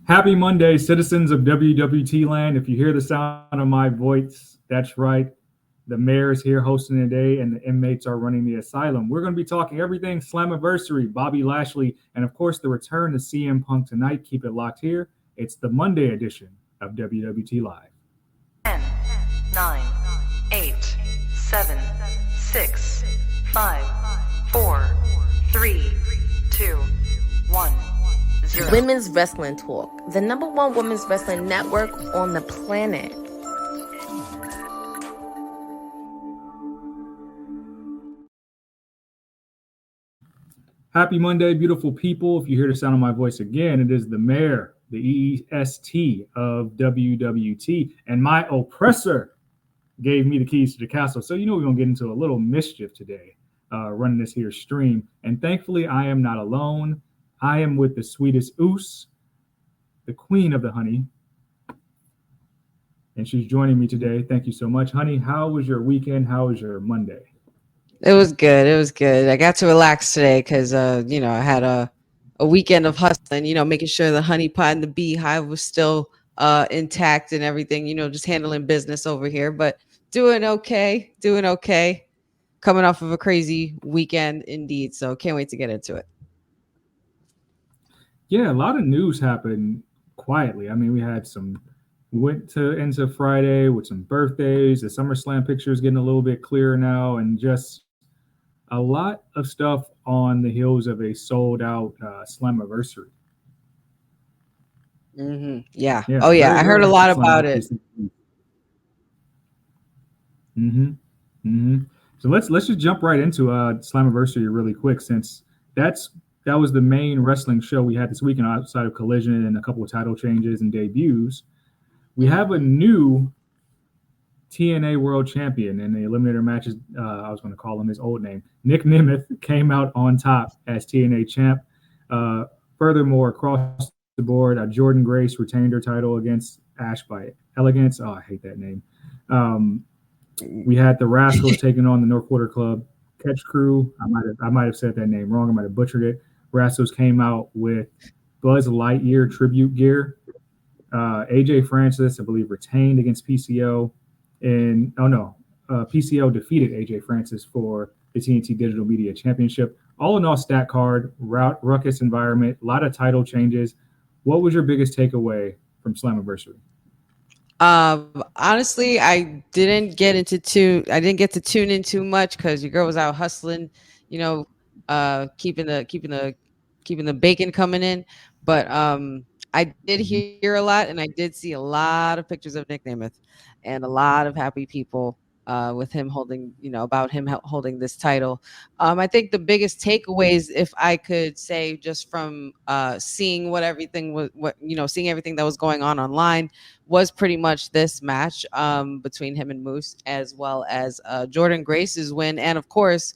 Happy Monday, citizens of WWT land. If you hear the sound of my voice, that's right. The mayor is here hosting the day, and the inmates are running the asylum. We're going to be talking everything Slammiversary, Bobby Lashley, and of course, the return to CM Punk tonight. Keep it locked here. It's the Monday edition of WWT Live. 10, 9, 8, 7, 6, 5, 4, 3, 2, 1. Women's Wrestling Talk, the #1 women's wrestling network on the planet. Happy Monday, beautiful people. If you hear the sound of my voice again, it is the mayor, the EEST of WWT, and my oppressor gave me the keys to the castle. So we're going to get into a little mischief today, running this here stream. And thankfully, I am not alone. I am with the sweetest Oos, the queen of the honey, and she's joining me today. Thank you so much, honey. How was your weekend? How was your Monday? It was good. It was good. I got to relax today because, I had a weekend of hustling, making sure the honey pot and the beehive was still intact and everything, just handling business over here, but doing okay. Coming off of a crazy weekend indeed. So can't wait to get into it. Yeah, a lot of news happened quietly. I mean, we went into Friday with some birthdays. The SummerSlam picture is getting a little bit clearer now, and just a lot of stuff on the heels of a sold-out Slammiversary. Mm-hmm. Yeah. Oh, yeah. I heard a lot about it. Mm-hmm. Mm-hmm. So let's just jump right into Slammiversary really quick, since that was the main wrestling show we had this weekend outside of Collision and a couple of title changes and debuts. We have a new TNA World Champion in the Eliminator matches. I was going to call him his old name. Nick Nemeth came out on top as TNA champ. Furthermore, across the board, Jordan Grace retained her title against Ash by Elegance. Oh, I hate that name. We had the Rascals taking on the North Quarter Club Catch Crew. I might have said that name wrong. I might have butchered it. Rascals came out with Buzz Lightyear tribute gear. AJ Francis, I believe, retained against PCO. And PCO defeated AJ Francis for the TNT Digital Media Championship. All in all, stat card, ruckus environment, a lot of title changes. What was your biggest takeaway from Slammiversary? Honestly, I didn't get to tune in too much because your girl was out hustling, keeping the bacon coming in. But I did hear a lot, and I did see a lot of pictures of Nick Nemeth and a lot of happy people with him holding, about him holding this title. I think the biggest takeaways, if I could say, just from seeing everything that was going on online, was pretty much this match between him and Moose, as well as Jordan Grace's win, and of course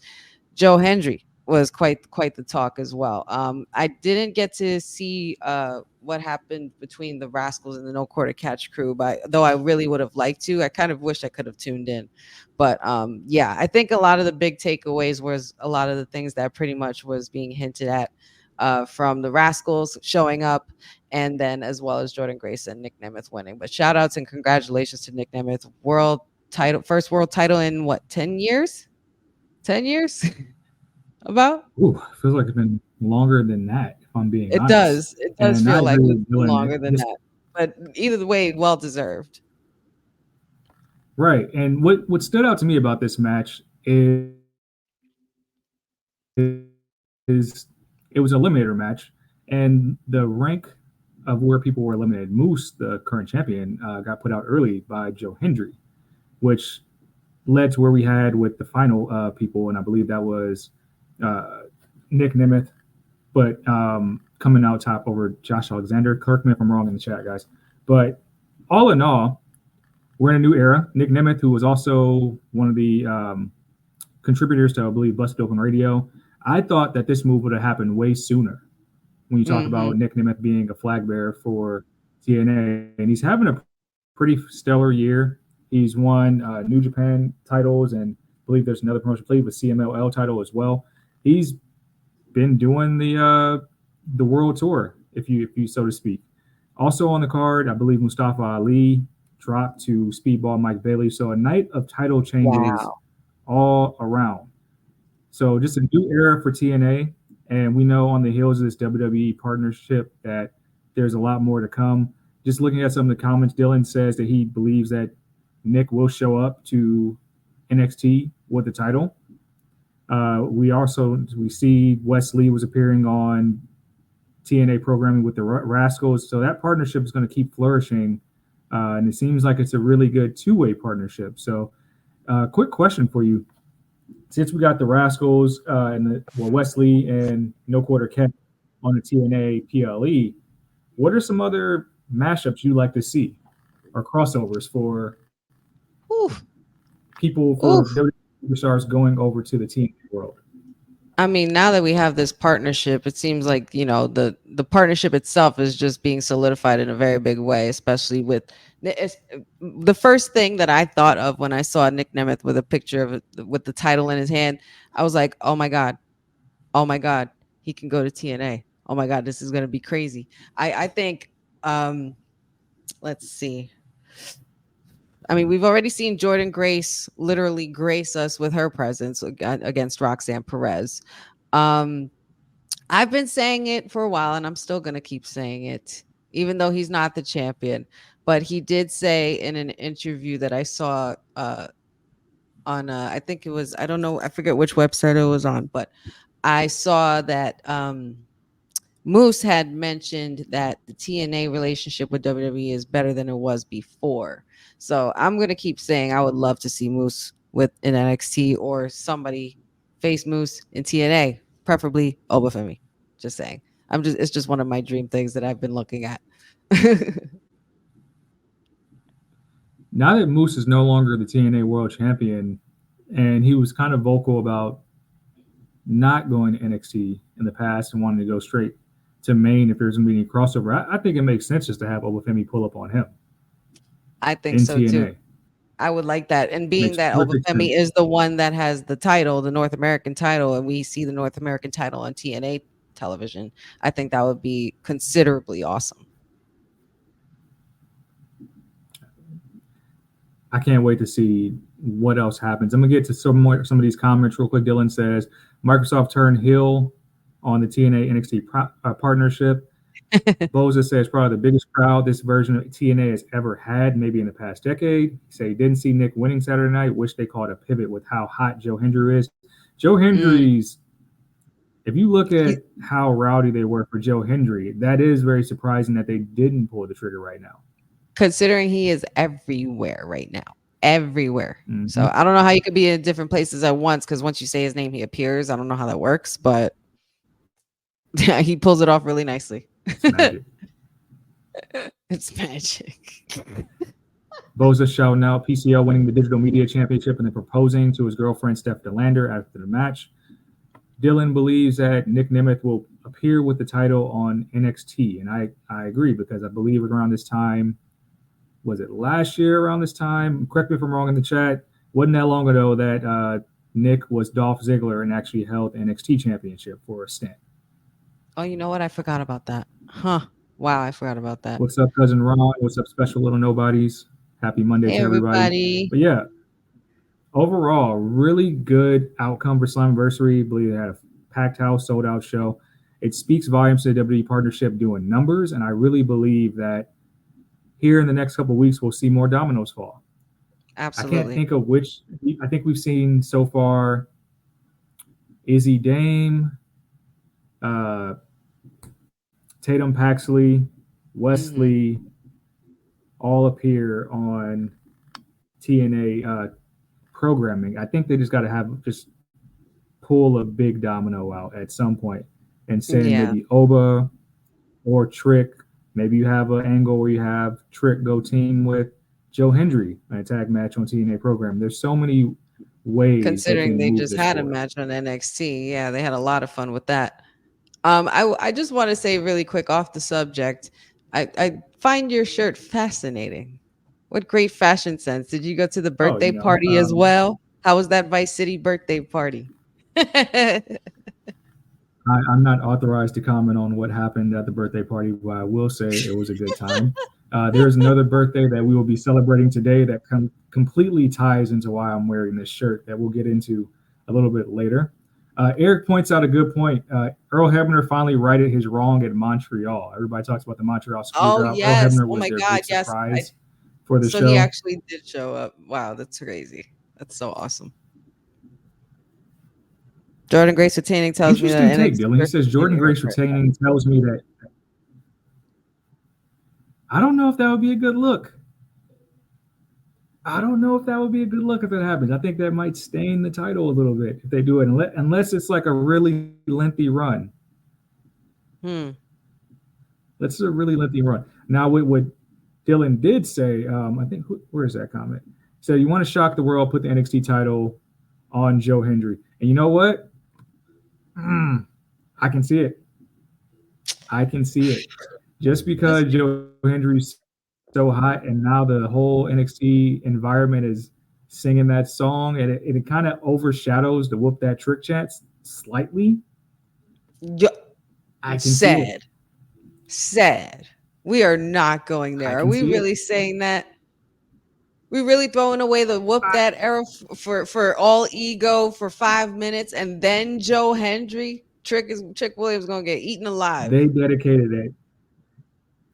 Joe Hendry was quite the talk as well. I didn't get to see what happened between the Rascals and the No Quarter Catch Crew, though I really would have liked to. I kind of wish I could have tuned in. But I think a lot of the big takeaways was a lot of the things that pretty much was being hinted at from the Rascals showing up, and then as well as Jordan Grace and Nick Nemeth winning. But shout outs and congratulations to Nick Nemeth. First world title in what, 10 years? 10 years? About? Ooh, feels like it's been longer than that, if I'm being honest. It does feel like it's longer than that. But either way, well deserved. Right. And what stood out to me about this match is it was an eliminator match, and the rank of where people were eliminated. Moose, the current champion, got put out early by Joe Hendry, which led to where we had with the final people, and I believe that was Nick Nemeth, but coming out top over Josh Alexander. Correct me if I'm wrong in the chat, guys. But all in all, we're in a new era. Nick Nemeth, who was also one of the contributors to, I believe, Busted Open Radio, I thought that this move would have happened way sooner. When you talk about Nick Nemeth being a flag bearer for TNA, and he's having a pretty stellar year. He's won New Japan titles, and I believe there's another promotion played with CMLL title as well. He's been doing the world tour, if you so to speak. Also on the card, I believe Mustafa Ali dropped to Speedball Mike Bailey. So a night of title changes Wow. all around. So just a new era for TNA, and we know on the heels of this WWE partnership that there's a lot more to come. Just looking at some of the comments, Dylan says that he believes that Nick will show up to NXT with the title. We see Wesley was appearing on TNA programming with the Rascals, so that partnership is going to keep flourishing, and it seems like it's a really good two-way partnership. So, quick question for you: since we got the Rascals Wesley and No Quarter Ken on the TNA PLE, what are some other mashups you like to see or crossovers for Oof. people for Oof. WWE stars going over to the TNA world? I mean, now that we have this partnership, it seems like, the partnership itself is just being solidified in a very big way, especially with the first thing that I thought of when I saw Nick Nemeth with a picture of it with the title in his hand. I was like, oh my God, oh my God, he can go to TNA. Oh my God, this is going to be crazy. I think, um, let's see. I mean, we've already seen Jordan Grace literally grace us with her presence against Roxanne Perez. Um, I've been saying it for a while, and I'm still going to keep saying it, even though he's not the champion. But he did say in an interview that I saw on, I think it was, I don't know, I forget which website it was on, but I saw that Moose had mentioned that the TNA relationship with WWE is better than it was before. So I'm gonna keep saying I would love to see Moose with an NXT or somebody face Moose in TNA, preferably Obafemi. Just saying. It's just one of my dream things that I've been looking at. Now that Moose is no longer the TNA World Champion, and he was kind of vocal about not going to NXT in the past and wanting to go straight to main if there's going to be any crossover, I think it makes sense just to have Obafemi pull up on him I think in so too. TNA. I would like that. And being Makes that perfect Obafemi sense. is the one that has the title, the North American title, and we see the North American title on TNA television, I think that would be considerably awesome. I can't wait to see what else happens. I'm gonna get to some of these comments real quick. Dylan says Microsoft turned heel on the TNA NXT partnership. Boza says probably the biggest crowd this version of TNA has ever had, maybe in the past decade. He said he didn't see Nick winning Saturday night. Wish they called a pivot with how hot Joe Hendry is. Joe Mm. Hendry's, if you look He- at how rowdy they were for Joe Hendry, that is very surprising that they didn't pull the trigger right now. Considering he is everywhere right now, everywhere. So Mm-hmm. I don't know how you could be in different places at once, because once you say his name, he appears. I don't know how that works, but he pulls it off really nicely. It's magic. It's magic. Boza shouting out PCL winning the Digital Media Championship and then proposing to his girlfriend Steph DeLander after the match. Dylan believes that Nick Nemeth will appear with the title on NXT, and I agree because I believe around this time, was it last year around this time? Correct me if I'm wrong in the chat. Wasn't that long ago that Nick was Dolph Ziggler and actually held the NXT Championship for a stint. Oh, you know what? I forgot about that. Huh. Wow, I forgot about that. What's up, cousin Ron? What's up, special little nobodies? Happy Monday Hey, to everybody. everybody. But yeah, overall, really good outcome for Slammiversary. I believe they had a packed house, sold out show. It speaks volumes to the WWE partnership doing numbers, and I really believe that here in the next couple of weeks, we'll see more dominoes fall. Absolutely. I can't think of which. I think we've seen so far Izzy Dame, Tatum Paxley, Wesley, all appear on TNA programming. I think they just got to just pull a big domino out at some point and send maybe Oba or Trick. Maybe you have an angle where you have Trick go team with Joe Hendry in a tag match on TNA program. There's so many ways. Considering they just had a match on NXT. Yeah, they had a lot of fun with that. I just want to say really quick off the subject, I find your shirt fascinating. What great fashion sense. Did you go to the birthday party as well? How was that Vice City birthday party? I'm not authorized to comment on what happened at the birthday party, but I will say it was a good time. There is another birthday that we will be celebrating today that completely ties into why I'm wearing this shirt that we'll get into a little bit later. Eric points out a good point. Earl Hebner finally righted his wrong at Montreal. Everybody talks about the Montreal screw Oh job. Earl yes. Hebner Oh was my their God. big Yes. surprise for the So he show. actually did show up. Wow, that's crazy. That's so awesome. Jordan Grace retaining tells me that Interesting take, NXT Dylan. He versus says Jordan Maybe hurt Grace her. retaining tells me that I don't know if that would be a good look. I don't know if that would be a good look if it happens. I think that might stain the title a little bit if they do it, unless it's like a really lengthy run. Hmm. Let's a really lengthy run. Now, what Dylan did say, I think, where is that comment? So you want to shock the world, put the NXT title on Joe Hendry, and you know what? I can see it. I can see it. Just Let's because see. Joe Hendry's so hot, and now the whole NXT environment is singing that song, and it kind of overshadows the whoop that trick chants slightly. Yo, I can see it. sad. Sad. We are not going I there. Are can we see it. really saying that? We really throwing away the whoop I, that era for all ego for 5 minutes, and then Joe Hendry Trick Williams gonna get eaten alive. they dedicated it.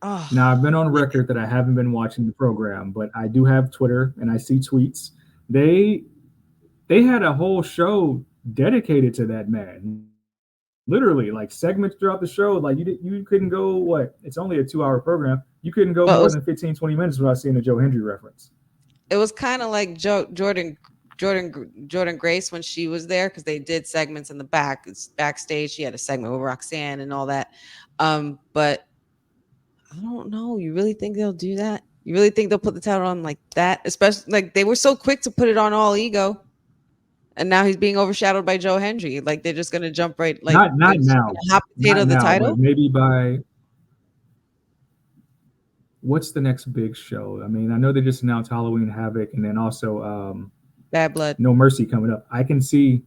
Oh Now I've been on record that I haven't been watching the program, but I do have Twitter and I see tweets. They they had a whole show dedicated to that man. Literally, like segments throughout the show. Like you couldn't go what? It's only a 2 hour program. You couldn't go but more than 15, 20 minutes without seeing a Joe Hendry reference. it was kind of like Jordan Grace when she was there because they did segments in the backstage. She had a segment with Roxanne and all that. But I don't know. You really think they'll do that? You really think they'll put the title on like that? Especially like they were so quick to put it on All Ego, and now he's being overshadowed by Joe Hendry. Like they're just gonna jump right, like they're Not just now, gonna hot potato not the now, but title. maybe by what's the next big show? I mean, I know they just announced Halloween Havoc, and then also Bad Blood, No Mercy coming up. I can see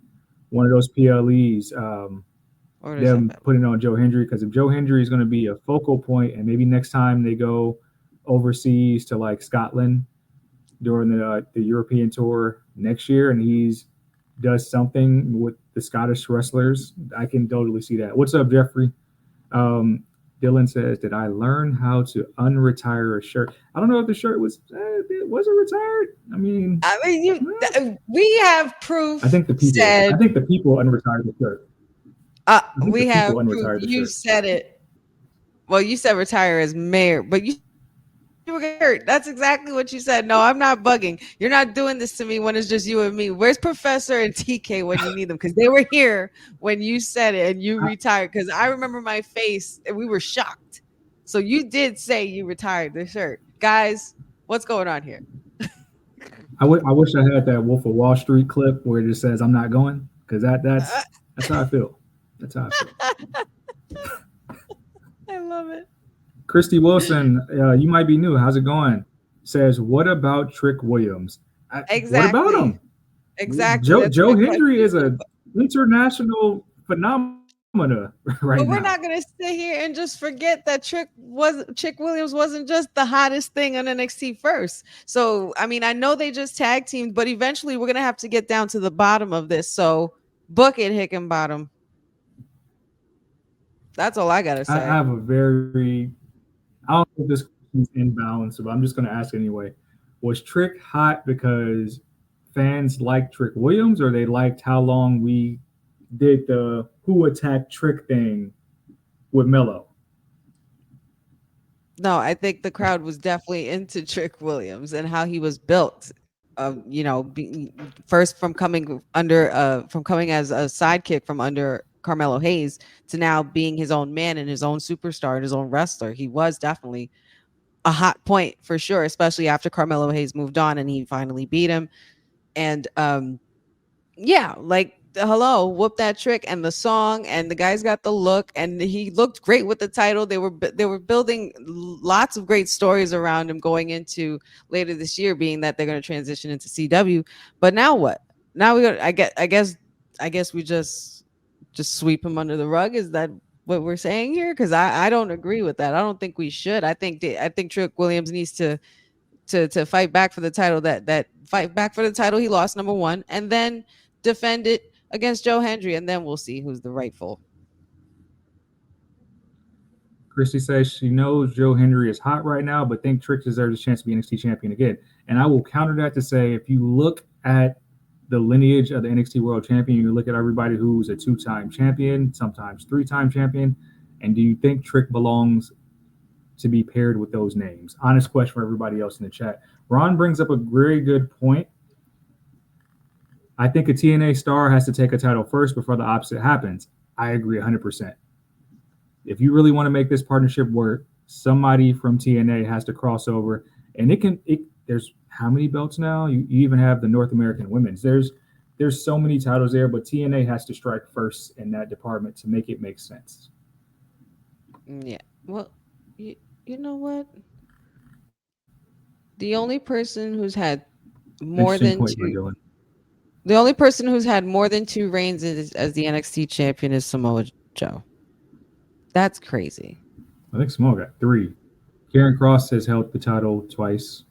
one of those PLEs, or is that them Bad Blood? putting on Joe Hendry, because if Joe Hendry is going to be a focal point, and maybe next time they go overseas to like Scotland during the European tour next year, and he's does something with the Scottish wrestlers, I can totally see that. What's up, Jeffrey? Um, Dylan says, "Did I learn how to unretire a shirt?" I don't know if the shirt was it retired. I mean, I mean, we have I proof. think the people. I Said think the people unretired the shirt. I think the we have people proof. unretired the You shirt. said it. Well, you said retire as mayor, but you were hurt. That's exactly what you said. No, I'm not bugging. You're not doing this to me when it's just you and me. Where's Professor and TK when you need them? Because they were here when you said it and you I, retired. Because I remember my face and we were shocked. So you did say you retired the shirt. Guys, what's going on here? I wish I had that Wolf of Wall Street clip where it just says I'm not going, because that's how I feel. That's how I feel. I love it. Christy Wilson, you might be new. How's it going? Says, what about Trick Williams? What about Exactly. him? Exactly. Joe That's my Joe Hendry question. is a international phenomena right But we're now. not gonna sit here and just forget that Chick Williams wasn't just the hottest thing on NXT first. So I mean, I know they just tag teamed, but eventually we're gonna have to get down to the bottom of this. So book it, Hickenbottom. That's all I gotta I say. have a very I don't know if this question's inbound, so I'm just going to ask anyway. Was Trick hot because fans liked Trick Williams, or they liked how long we did the who attacked Trick thing with Mello? No, I think the crowd was definitely into Trick Williams and how he was built. First from coming as a sidekick from under Carmelo Hayes to now being his own man and his own superstar and his own wrestler. He was definitely a hot point for sure, especially after Carmelo Hayes moved on and he finally beat him. And yeah, like hello, whoop that trick and the song and the guy's got the look and he looked great with the title. They were building lots of great stories around him going into later this year, being that they're going to transition into CW. But now what? Now we got I guess we just just sweep him under the rug? Is that what we're saying here? Because I don't agree with that. I don't think we should. I think Trick Williams needs to fight back for the title, that fight back for the title he lost, number one, and then defend it against Joe Hendry, and then we'll see who's the rightful. Christy says she knows Joe Henry is hot right now, but think Trick deserves a chance to be NXT champion again. And I will counter that to say, if you look at the lineage of the NXT World Champion, you look at everybody who's a two-time champion, sometimes three-time champion, and do you think Trick belongs to be paired with those names? Honest question for everybody else in the chat. Ron brings up a very good point. I think a TNA star has to take a title first before the opposite happens. I agree 100%. If you really want to make this partnership work, somebody from TNA has to cross over. And there's how many belts now? You even have the North American women's. There's so many titles there, but TNA has to strike first in that department to make it make sense. Yeah. Well, you know what? The only person who's had more than two, the only person who's had more than two reigns as the NXT champion is Samoa Joe. That's crazy. I think Samoa got 3. Karen Cross has held the title twice.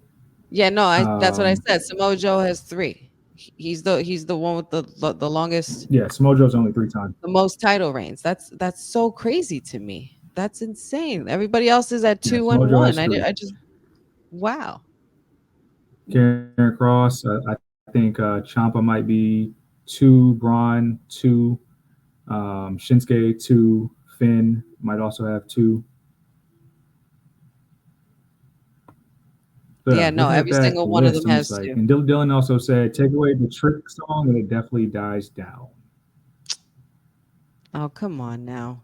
Yeah, no, that's what I said. Samoa Joe has 3. He's the one with the longest. Yeah, Samoa Joe's only 3 times. The most title reigns. That's so crazy to me. That's insane. Everybody else is at 2 and 1. I just wow. Karen Cross, I think Ciampa might be 2, Braun 2, Shinsuke 2, Finn might also have 2. But, yeah, no, every single one of them has 2. And Dylan also said, take away the Trick song and it definitely dies down. Oh, come on now.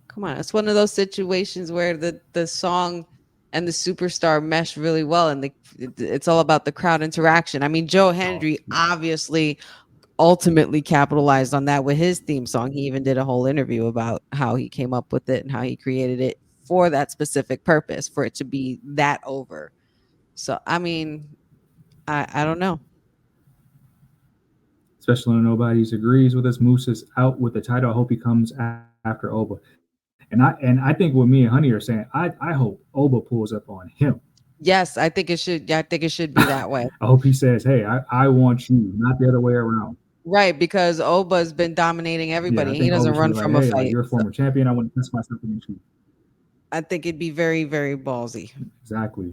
Come on. It's one of those situations where the song and the superstar mesh really well, and it's all about the crowd interaction. I mean, Joe Hendry obviously ultimately capitalized on that with his theme song. He even did a whole interview about how he came up with it and how he created it for that specific purpose, for it to be that over. So, I mean, I don't know. Especially when nobody agrees with us. Moose is out with the title. I hope he comes after Oba. And I think what me and Honey are saying, I hope Oba pulls up on him. Yes, I think it should. I think it should be that way. I hope he says, hey, I want you, not the other way around. Right, because Oba's been dominating everybody. He doesn't run from a fight. Like, you're a former champion. I want to test myself against you. I think it'd be very, very ballsy. Exactly.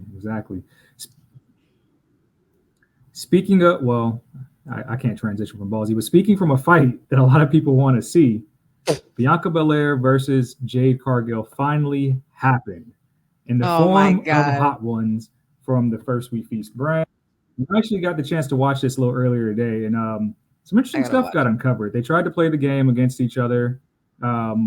Speaking of, well, I can't transition from ballsy, but speaking from a fight that a lot of people want to see, Bianca Belair versus Jade Cargill finally happened in the form of Hot Ones from the First We Feast brand. I actually got the chance to watch this a little earlier today, and some interesting stuff got uncovered. They tried to play the game against each other,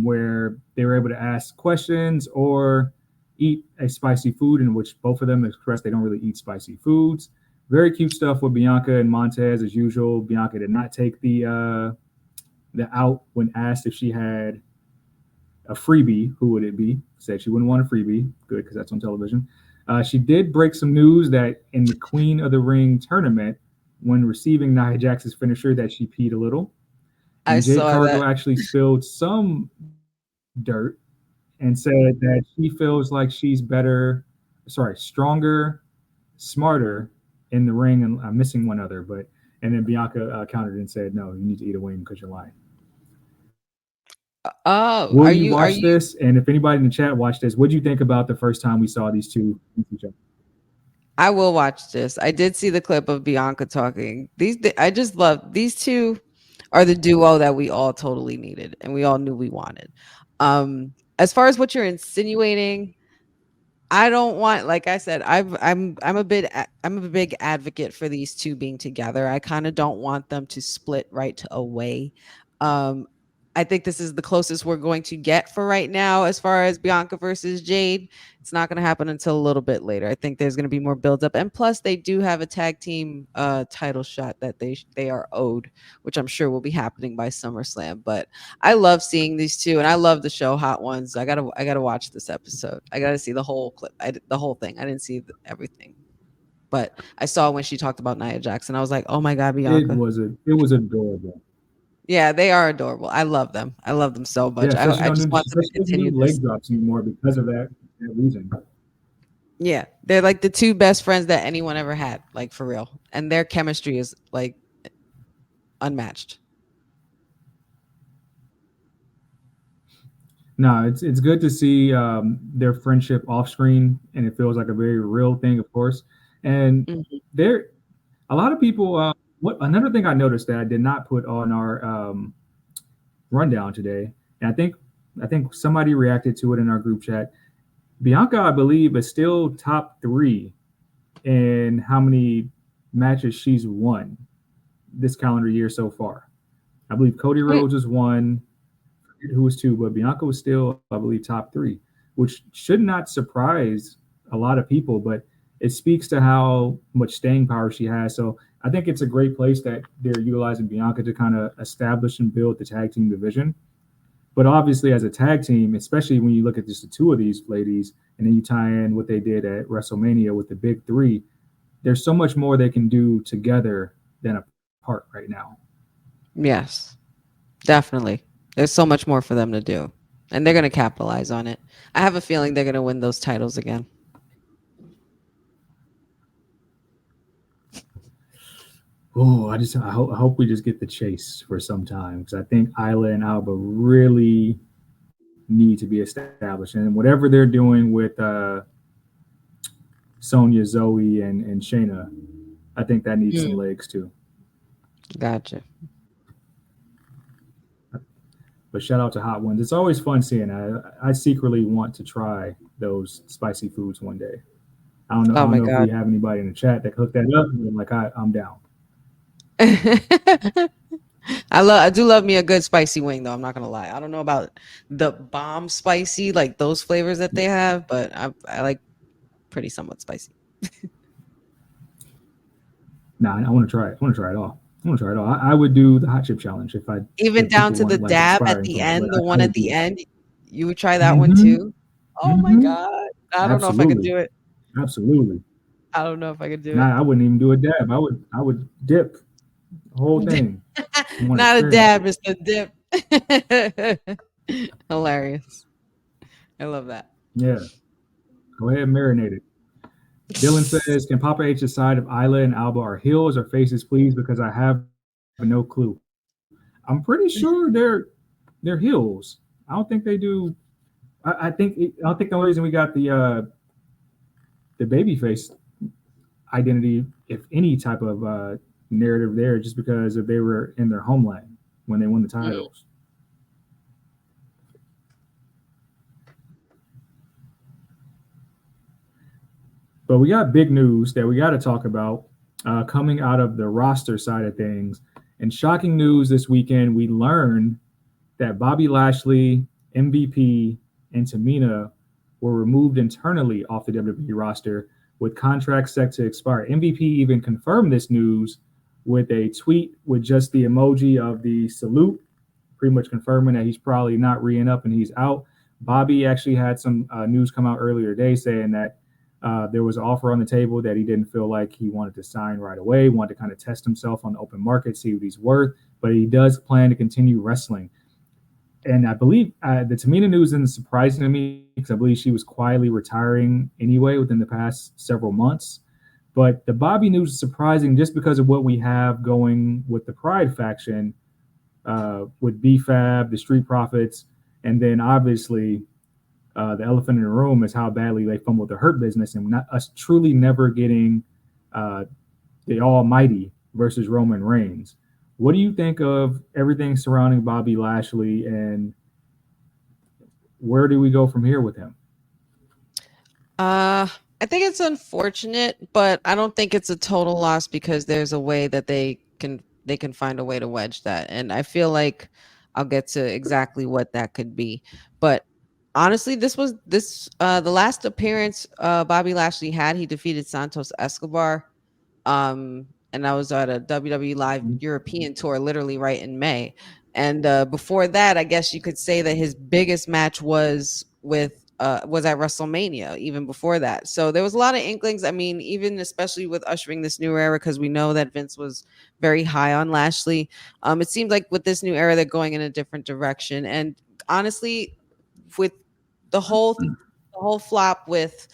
where they were able to ask questions or eat a spicy food, in which both of them expressed they don't really eat spicy foods. Very cute stuff with Bianca and Montez as usual. Bianca did not take the out when asked if she had a freebie. Who would it be? Said she wouldn't want a freebie. Good, because that's on television. She did break some news that in the Queen of the Ring tournament, when receiving Nia Jax's finisher, that she peed a little. And Jade Cargill actually spilled some dirt and said that she feels like she's stronger, smarter in the ring, and I'm missing one other, and then Bianca countered and said, no, you need to eat a wing because you're lying. Will you watch this? And if anybody in the chat watched this, what do you think about the first time we saw these two each other? I will watch this. I did see the clip of Bianca talking. I just love these two. Are the duo that we all totally needed and we all knew we wanted. As far as what you're insinuating, I don't want, like I said, I'm a big advocate for these two being together. I kind of don't want them to split right away. I think this is the closest we're going to get for right now as far as Bianca versus Jade. It's not going to happen until a little bit later. I think there's going to be more buildup. And plus, they do have a tag team title shot that they are owed, which I'm sure will be happening by SummerSlam. But I love seeing these two, and I love the show Hot Ones. I gotta watch this episode. I gotta see the whole clip, the whole thing. I didn't see everything, but I saw when she talked about Nia Jax, and I was like, oh my God, Bianca. It was adorable. Yeah, they are adorable. I love them. I love them so Yeah, much. especially I no just new, want them to especially no continue new this. leg drops anymore because of that reason. Yeah, they're like the two best friends that anyone ever had, like for real. And their chemistry is like unmatched. No, it's good to see their friendship off screen, and it feels like a very real thing, of course. And Mhm. there, a lot of people. What another thing I noticed that I did not put on our rundown today, and I think somebody reacted to it in our group chat. Bianca, I believe, is still top three in how many matches she's won this calendar year so far. I believe Cody Mm, Rhodes was one, who was two, but Bianca was still, I believe, top three, which should not surprise a lot of people, but it speaks to how much staying power she has. So I think it's a great place that they're utilizing Bianca to kind of establish and build the tag team division. But obviously, as a tag team, especially when you look at just the two of these ladies, and then you tie in what they did at WrestleMania with the big three, there's so much more they can do together than apart right now. yes, definitely. There's so much more for them to do. And they're going to capitalize on it. I have a feeling they're going to win those titles again. Oh, I hope we just get the chase for some time because I think Isla and Alba really need to be established, and whatever they're doing with Sonya, Zoe, and Shayna, I think that needs some Mm, legs too. gotcha. But shout out to Hot Ones. It's always fun seeing that. I secretly want to try those spicy foods one day. I don't know. I Oh don't my know if God. we have anybody in the chat that can hook that up. But like I'm down. I do love me a good spicy wing though. I'm not gonna lie. I don't know about the bomb spicy like those flavors that they have, but I like pretty somewhat spicy. Nah, I want to try it. I want to try it all. I want to try it all. I would do the hot chip challenge Even if down people to the weren't like dab at expiring the from it. end, But the I one at would the do it. end, you would try that one Mm-hmm. too. Oh my Mm-hmm. God. I don't know if I could Absolutely. do it. Absolutely. I don't know if I could do it. Nah, I wouldn't even do a dab. I would dip the whole thing. I want to Not a experience it. dab, it's a dip. Hilarious. I love that. Yeah. Go ahead and marinate it. Dylan says, "Can Papa H's side of Isla and Alba are heels or faces, please? Because I have no clue. I'm pretty sure they're heels. I don't think they do. I don't think the only reason we got the baby face identity, if any type of narrative there, just because if they were in their homeland when they won the Mm. titles. But we got big news that we got to talk about coming out of the roster side of things. And shocking news this weekend, we learned that Bobby Lashley, MVP, and Tamina were removed internally off the WWE roster with contracts set to expire. MVP even confirmed this news with a tweet with just the emoji of the salute, pretty much confirming that he's probably not re up and he's out. Bobby actually had some news come out earlier today saying that there was an offer on the table that he didn't feel like he wanted to sign right away, wanted to kind of test himself on the open market, see what he's worth, but he does plan to continue wrestling. And I believe the Tamina news isn't surprising to me because I believe she was quietly retiring anyway within the past several months. But the Bobby news is surprising just because of what we have going with the Pride faction, with BFAB, the Street Profits, and then obviously the elephant in the room is how badly they fumbled the Hurt Business and not, us truly never getting uh, the Almighty versus Roman Reigns. What do you think of everything surrounding Bobby Lashley, and where do we go from here with him? Uh, I think it's unfortunate, but I don't think it's a total loss because there's a way that they can find a way to wedge that. And I feel like I'll get to exactly what that could be. But honestly, this the last appearance Bobby Lashley had, he defeated Santos Escobar. And I was at a WWE Live European tour literally right in May. And before that, I guess you could say that his biggest match was with was at WrestleMania even before that. So there was a lot of inklings. I mean, even especially with ushering this new era, because we know that Vince was very high on Lashley. It seems like with this new era, they're going in a different direction. And honestly, with the whole flop with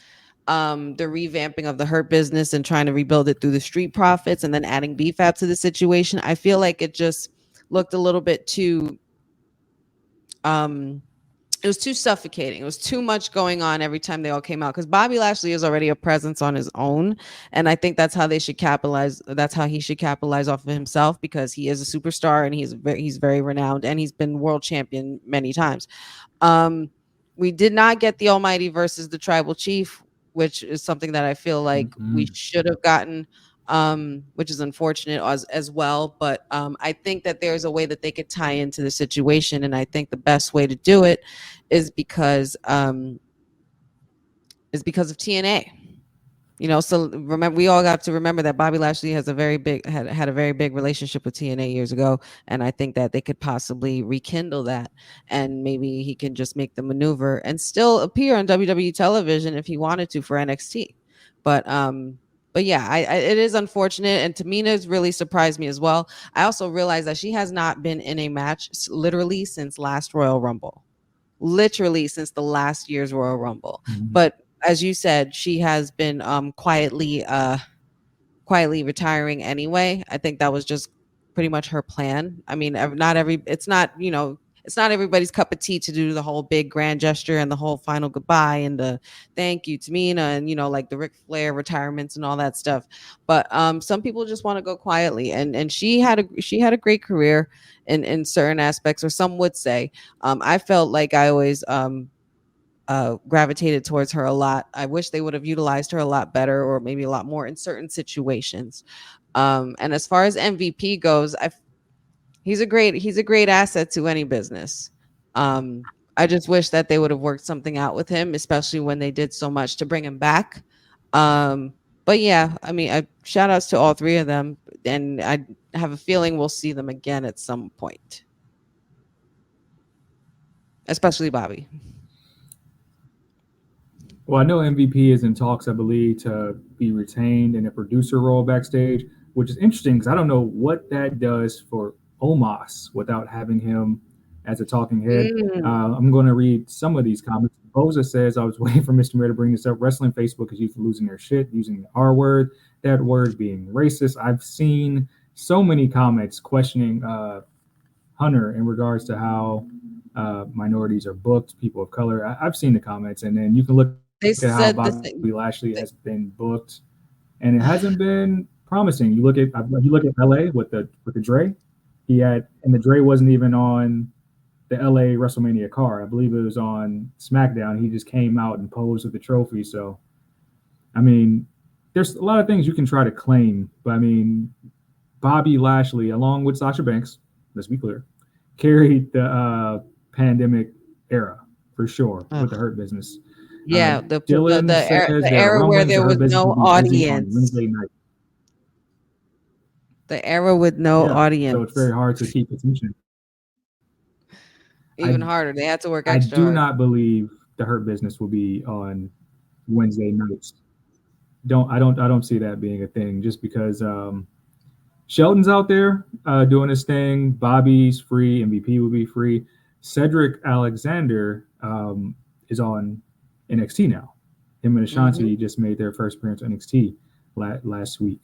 the revamping of the Hurt Business and trying to rebuild it through the Street Profits and then adding BFAB to the situation, I feel like it just looked a little bit too it was too suffocating. It was too much going on every time they all came out, because Bobby Lashley is already a presence on his own, and I think that's how they should capitalize. That's how he should capitalize off of himself, because he is a superstar and he's very renowned, and he's been world champion many times. We did not get the Almighty versus the Tribal Chief, which is something that I feel like we should have gotten, which is unfortunate as well. But I think that there's a way that they could tie into the situation, and I think the best way to do it is because of TNA. So remember, we all got to remember that Bobby Lashley has a very big had a very big relationship with TNA years ago, and I think that they could possibly rekindle that, and maybe he can just make the maneuver and still appear on WWE television if he wanted to for NXT. But yeah, it is unfortunate, and Tamina's really surprised me as well. I also realized that she has not been in a match literally since last Royal Rumble, literally since the last year's Royal Rumble. But as you said, she has been quietly retiring anyway. I think that was just pretty much her plan. I mean, it's not everybody's cup of tea to do the whole big grand gesture and the whole final goodbye and the thank you Tamina and like the Ric Flair retirements and all that stuff. But some people just want to go quietly, and she had a great career in certain aspects, or some would say. I felt like I always gravitated towards her a lot. I wish they would have utilized her a lot better, or maybe a lot more in certain situations. And as far as MVP goes, he's a great asset to any business. I just wish that they would have worked something out with him, especially when they did so much to bring him back. But yeah, I mean, shout outs to all three of them, and I have a feeling we'll see them again at some point, especially Bobby. Well, I know MVP is in talks, I believe, to be retained in a producer role backstage, which is interesting because I don't know what that does for Omos without having him as a talking head. I'm going to read some of these comments. Boza says, I was waiting for Mr. Mayor to bring this up. Wrestling Facebook is used to losing their shit, using the R word, that word being racist. I've seen so many comments questioning Hunter in regards to how minorities are booked, people of color. I've seen the comments, and then you can look at how Bobby Lashley has been booked, and it hasn't been promising. You look at LA with the Dre. And the Dre wasn't even on the LA WrestleMania card. I believe it was on SmackDown. He just came out and posed with the trophy. So, I mean, there's a lot of things you can try to claim, but I mean, Bobby Lashley, along with Sasha Banks, let's be clear, carried the pandemic era for sure with the Hurt Business. Yeah, the era where there was no audience. Wednesday night. The era with no audience. So it's very hard to keep attention. Even harder. They had to work extra hard. I do hard. not believe the Hurt Business will be on Wednesday nights. I don't see that being a thing, just because Shelton's out there doing his thing. Bobby's free. MVP will be free. Cedric Alexander is on NXT now. Him and Ashanti just made their first appearance on NXT last week.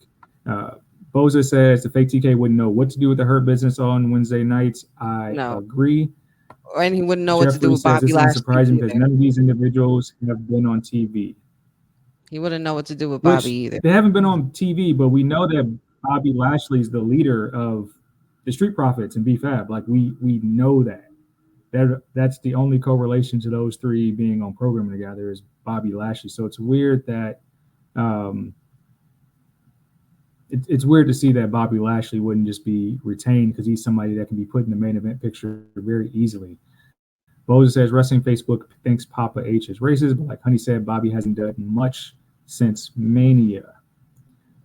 Boza says the fake TK wouldn't know what to do with the Hurt Business on Wednesday nights. I agree. And he wouldn't know what to do with Bobby Lashley. It's surprising because none of these individuals have been on TV. He wouldn't know what to do with Bobby either. They haven't been on TV, but we know that Bobby Lashley's the leader of the Street Profits and BFAB. Like we know that's the only correlation to those three being on programming together is Bobby Lashley. So it's weird that it's weird to see that Bobby Lashley wouldn't just be retained, because he's somebody that can be put in the main event picture very easily. Boza says Wrestling Facebook thinks Papa H is racist, but like Honey said, Bobby hasn't done much since Mania.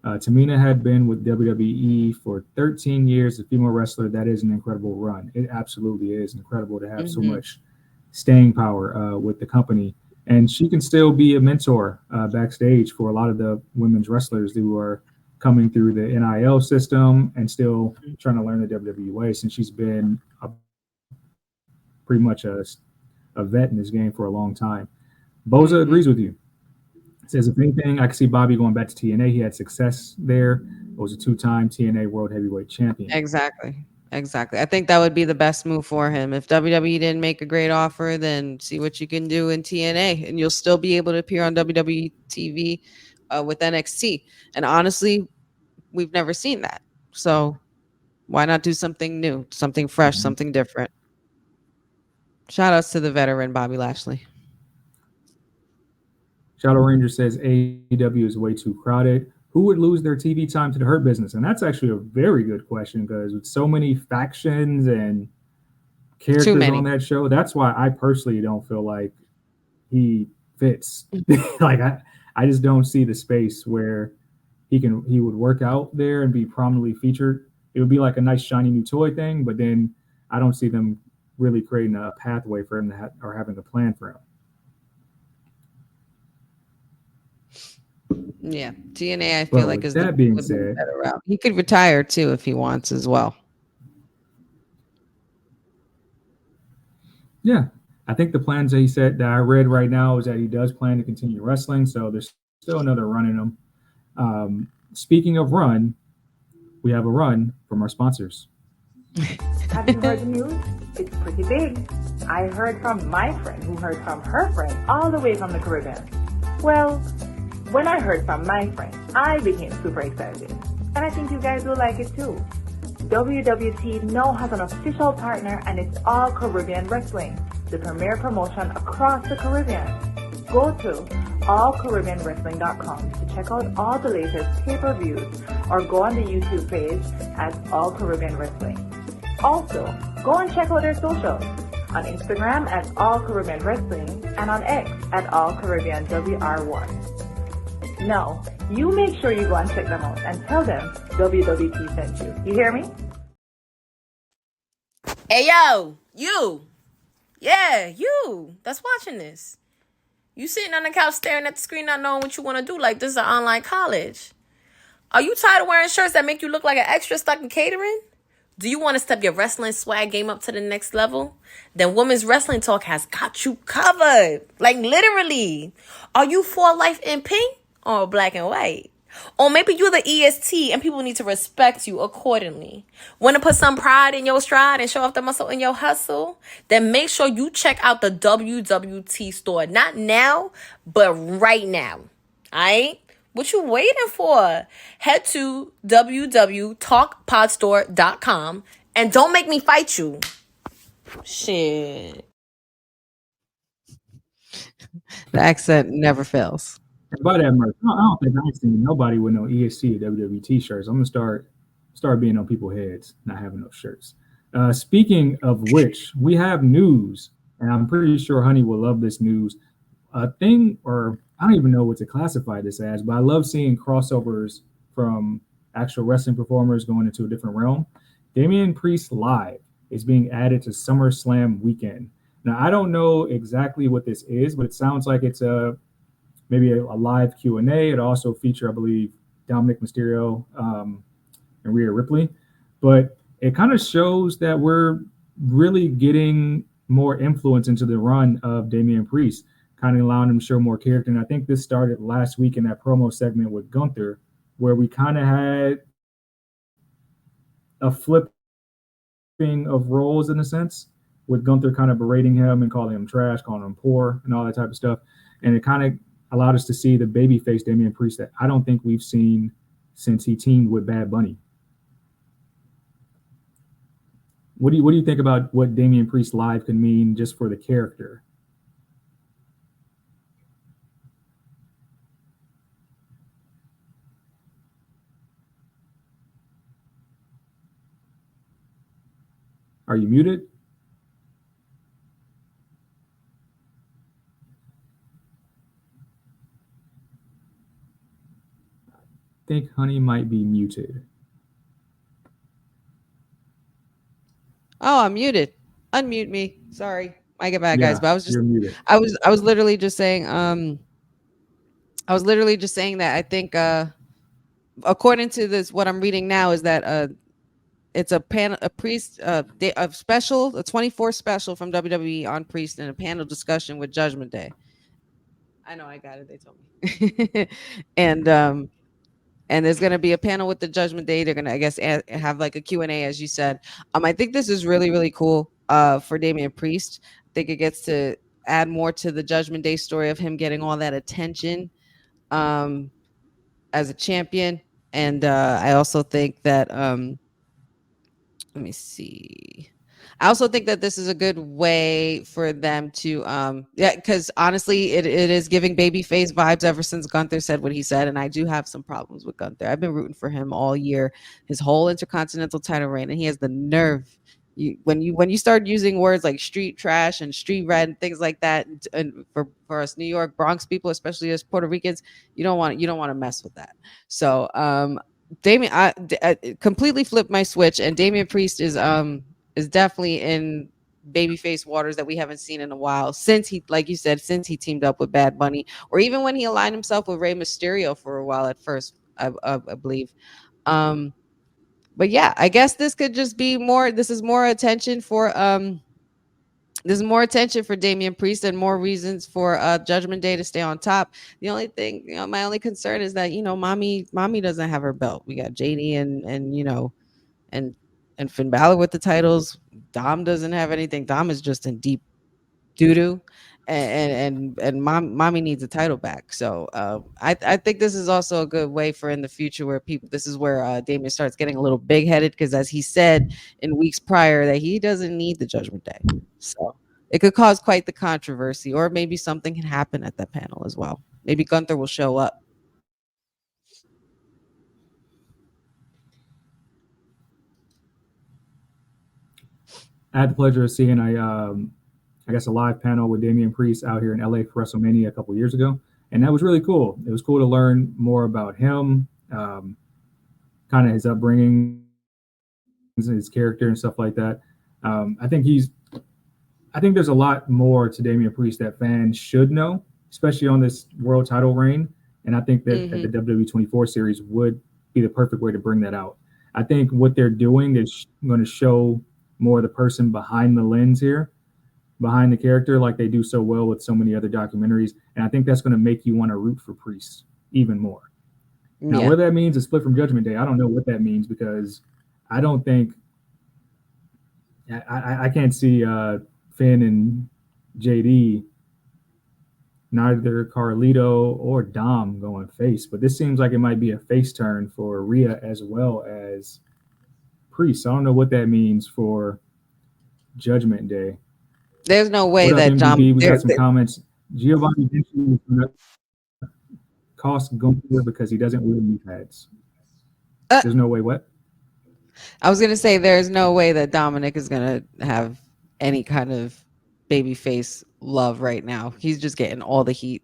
Tamina had been with WWE for 13 years, a female wrestler. That is an incredible run. It absolutely is incredible to have so much staying power with the company. and she can still be a mentor backstage for a lot of the women's wrestlers who are coming through the NIL system and still trying to learn the WWE way since she's been pretty much a vet in this game for a long time. Boza agrees Hmm. with you. Says if anything, I can see Bobby going back to TNA. He had success there. Was a two-time TNA World Heavyweight Champion. Exactly. Exactly. I think that would be the best move for him. If WWE didn't make a great offer, then see what you can do in TNA, and you'll still be able to appear on WWE TV with NXT. And honestly, we've never seen that. So why not do something new, something fresh, Mhm. something different? Shout outs to the veteran Bobby Lashley. Shadow Ranger says AEW is way too crowded. Who would lose their TV time to the Hurt Business? And that's actually a very good question because with so many factions and Too characters on many. that show, that's why I personally don't feel like he fits. Like I just don't see the space where he would work out there and be prominently featured. It would be like a nice shiny new toy thing, but then I don't see them really creating a pathway for him to or having a plan for him. Yeah. TNA, I feel But like with is the that being would be the said, better route. He could retire too if he wants as well. yeah, I think the plans that he said that I read right now is that he does plan to continue wrestling. So there's still another run in him. Speaking of run, we have a run from our sponsors. Have you heard the news? It's pretty big. I heard from my friend who heard from her friend all the way from the Caribbean. Well, when I heard from my friend, I became super excited. And I think you guys will like it too. WWT now has an official partner and it's All Caribbean Wrestling, the premier promotion across the Caribbean. Go to allcaribbeanwrestling.com to check out all the latest pay-per-views or go on the YouTube page at All Caribbean Wrestling. Also, go and check out their socials on Instagram at All Caribbean Wrestling and on X at All Caribbean WR1. Now, you make sure you go and check them out and tell them WWT sent you. You hear me? Hey yo, you. Yeah, you that's watching this. You sitting on the couch staring at the screen not knowing what you want to do like this is an online college. Are you tired of wearing shirts that make you look like an extra stuck in catering? Do you want to step your wrestling swag game up to the next level? Then Women's Wrestling Talk has got you covered. Like literally. Are you for life in pink or black and white? Or maybe you're the EST and people need to respect you accordingly. Want to put some pride in your stride and show off the muscle in your hustle? Then make sure you check out the WWT store. Not now, but right now. Alright? What you waiting for? Head to www talkpodstore.com and don't make me fight you. Shit. The accent never fails. And by that merch, I don't think I've seen nobody with no ESC or WWT shirts. I'm gonna start being on people's heads, not having those shirts. Speaking of which, we have news, and I'm pretty sure Honey will love this news. A thing, or I don't even know what to classify this as, but I love seeing crossovers from actual wrestling performers going into a different realm. Damian Priest Live is being added to SummerSlam weekend. Now I don't know exactly what this is, but it sounds like it's a maybe a live Q&A. It also feature, I believe, Dominic Mysterio and Rhea Ripley. But it kind of shows that we're really getting more influence into the run of Damian Priest, kind of allowing him to show more character. And I think this started last week in that promo segment with Gunther, where we kind of had a flipping of roles in a sense, with Gunther kind of berating him and calling him trash, calling him poor, and all that type of stuff. And it kind of allowed us to see the babyface Damian Priest that I don't think we've seen since he teamed with Bad Bunny. What do you think about what Damian Priest Live can mean just for the character? Are you muted? I think Honey might be muted. Oh, I'm muted. Unmute me. Sorry. My bad, guys. Yeah, But I was just, you're muted. I was literally just saying, I was literally just saying that I think, according to this, what I'm reading now is that, it's a panel, a priest, a special, a 24 special from WWE on Priest and a panel discussion with Judgment Day. I know I got it. They told me. And there's going to be a panel with the Judgment Day. They're going to, I guess, have like a Q&A, as you said. I think this is really, really cool for Damian Priest. I think it gets to add more to the Judgment Day story of him getting all that attention um, as a champion. And I also think that, let me see. I also think that this is a good way for them to yeah, because honestly it is giving babyface vibes ever since Gunther said what he said, and I do have some problems with Gunther. I've been rooting for him all year, his whole intercontinental title reign, and he has the nerve. When you start using words like street trash and street red and things like that, and for us New York Bronx people, especially as Puerto Ricans, you don't want to mess with that. So Damien, I completely flipped my switch, and Damian Priest is definitely in babyface waters that we haven't seen in a while, since he, like you said, since he teamed up with Bad Bunny, or even when he aligned himself with Rey Mysterio for a while at first, I believe. But yeah, I guess this could just be more. This is more attention for Damian Priest and more reasons for Judgment Day to stay on top. The only thing, my only concern is that mommy doesn't have her belt. We got JD and and Finn Balor with the titles. Dom doesn't have anything. Dom is just in deep doo doo, and mommy needs a title back. So I think this is also a good way for in the future where people. This is where Damian starts getting a little big headed, because as he said in weeks prior that he doesn't need the Judgment Day. So it could cause quite the controversy, or maybe something can happen at that panel as well. Maybe Gunther will show up. I had the pleasure of seeing I guess a live panel with Damian Priest out here in LA for WrestleMania a couple years ago, and that was really cool. It was cool to learn more about him, kind of his upbringing, his character, and stuff like that. I think I think there's a lot more to Damian Priest that fans should know, especially on this world title reign. And I think that the WWE 24 series would be the perfect way to bring that out. I think what they're doing is going to show more of the person behind the lens here, behind the character, like they do so well with so many other documentaries. And I think that's going to make you want to root for Priest even more. Now, Yeah. whether that means a split from Judgment Day, I don't know what that means, because I don't think I can't see Finn and JD, neither Carlito or Dom going face. But this seems like it might be a face turn for Rhea as well as Priest. I don't know what that means for Judgment Day. There's no way What up, that Dom. MDB? We got some comments. Giovanni Vinci is going to cost Gunther because he doesn't wear knee pads. There's no way. What? I was gonna say there's no way that Dominic is gonna have any kind of baby face love right now. He's just getting all the heat.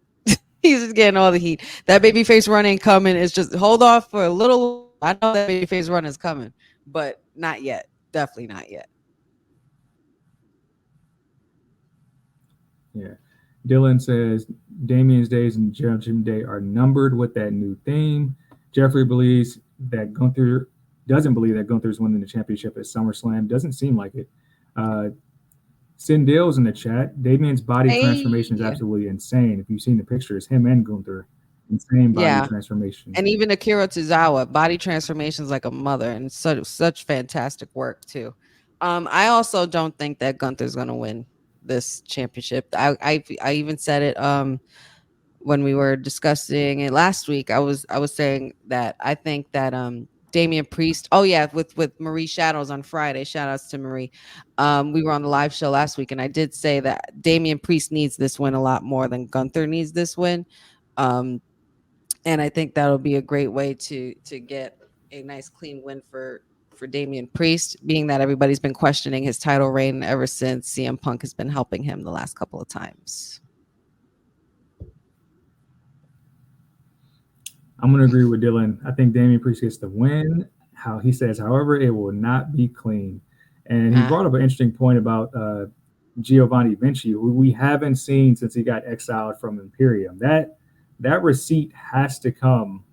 He's just getting all the heat. That baby face run ain't coming. It's just hold off for a little. I know that baby face run is coming, but not yet. Definitely not yet. Yeah. Dylan says Damien's days and Judgment Day are numbered with that new theme. Jeffrey believes that Gunther doesn't believe that Gunther's winning the championship at SummerSlam. Doesn't seem like it. Sindale's in the chat. Damien's body transformation is absolutely insane. If you've seen the pictures, him and Gunther, insane body transformation. And even Akira Tozawa, body transformations like a mother, and such fantastic work too. I also don't think that Gunther's gonna win this championship. I even said it when we were discussing it last week. I was saying that I think that Damian Priest. Oh yeah, with Marie Shadows on Friday. Shout outs to Marie. We were on the live show last week, and I did say that Damian Priest needs this win a lot more than Gunther needs this win. And I think that'll be a great way to get a nice clean win for Damian Priest, being that everybody's been questioning his title reign ever since CM Punk has been helping him the last couple of times. I'm going to agree with Dylan. I think Damian Priest gets the win. He says, however, it will not be clean. And he brought up an interesting point about Giovanni Vinci, who we haven't seen since he got exiled from Imperium. That receipt has to come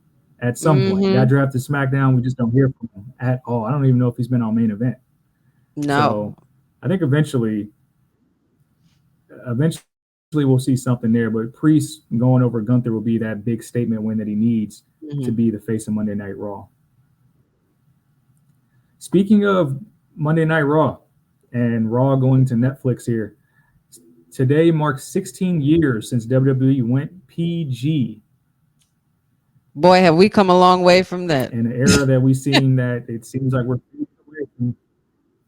at some point. He got Mm-hmm. drafted to SmackDown. We just don't hear from him at all. I don't even know if he's been on main event. No. So I think eventually we'll see something there. But Priest going over Gunther will be that big statement win that he needs to Mm-hmm. be the face of Monday Night Raw. Speaking of Monday Night Raw and Raw going to Netflix here, today marks 16 years since WWE went PG Boy, have we come a long way from that. in an era that we've seen that it seems like we're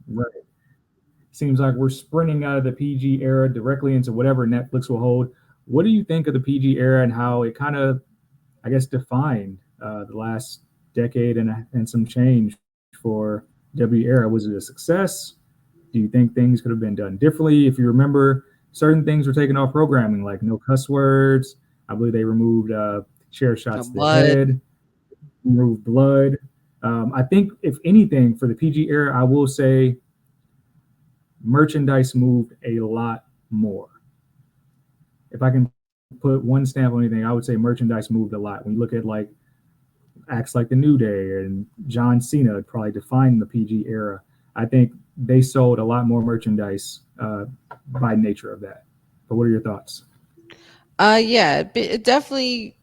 right. Seems like we're sprinting out of the PG era directly into whatever Netflix will hold. What do you think of the PG era and how it kind of, I guess, defined the last decade and some change for W era? Was it a success? Do you think things could have been done differently? If you remember, certain things were taken off programming, like no cuss words. I believe they removed chair No shots to the blood. head, removed blood. I think, if anything, for the PG era, I will say merchandise moved a lot more. If I can put one stamp on anything, I would say merchandise moved a lot. When you look at like acts like the New Day and John Cena, probably defined the PG era. I think they sold a lot more merchandise by nature of that. But what are your thoughts? Yeah, it definitely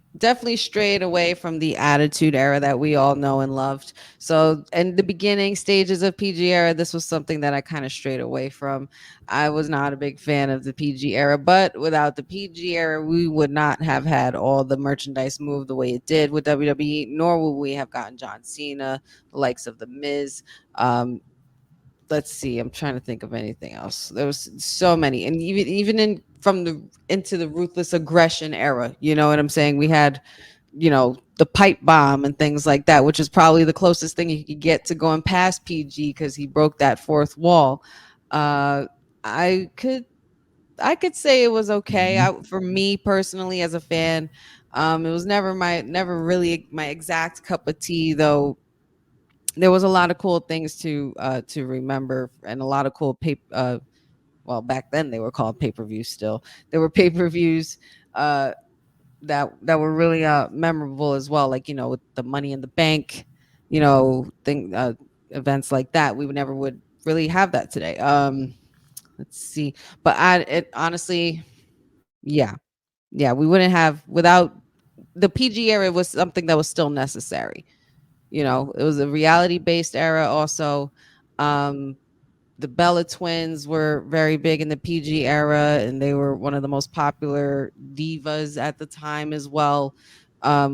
strayed away from the attitude era that we all know and loved. So in the beginning stages of PG era, this was something that I kind of strayed away from. I was not a big fan of the PG era, but without the PG era, we would not have had all the merchandise move the way it did with WWE, nor would we have gotten John Cena, the likes of the Miz. Um, let's see, I'm trying to think of anything else. There was so many, and even in from the into the ruthless aggression era, you know what I'm saying, we had, the pipe bomb and things like that, which is probably the closest thing you could get to going past PG because he broke that fourth wall. uh i could I could say it was okay. Mm-hmm. For me personally as a fan, it was never really my exact cup of tea, though. There was a lot of cool things to remember, and a lot of cool well, back then they were called pay-per-views. Still, there were pay-per-views uh that were really memorable as well, like, with the Money in the Bank, thing events like that. We would never would really have that today. Let's see. But I it honestly, yeah, yeah, we wouldn't have without the PG era. Was something that was still necessary. It was a reality based era also. um the Bella twins were very big in the PG era, and they were one of the most popular divas at the time as well,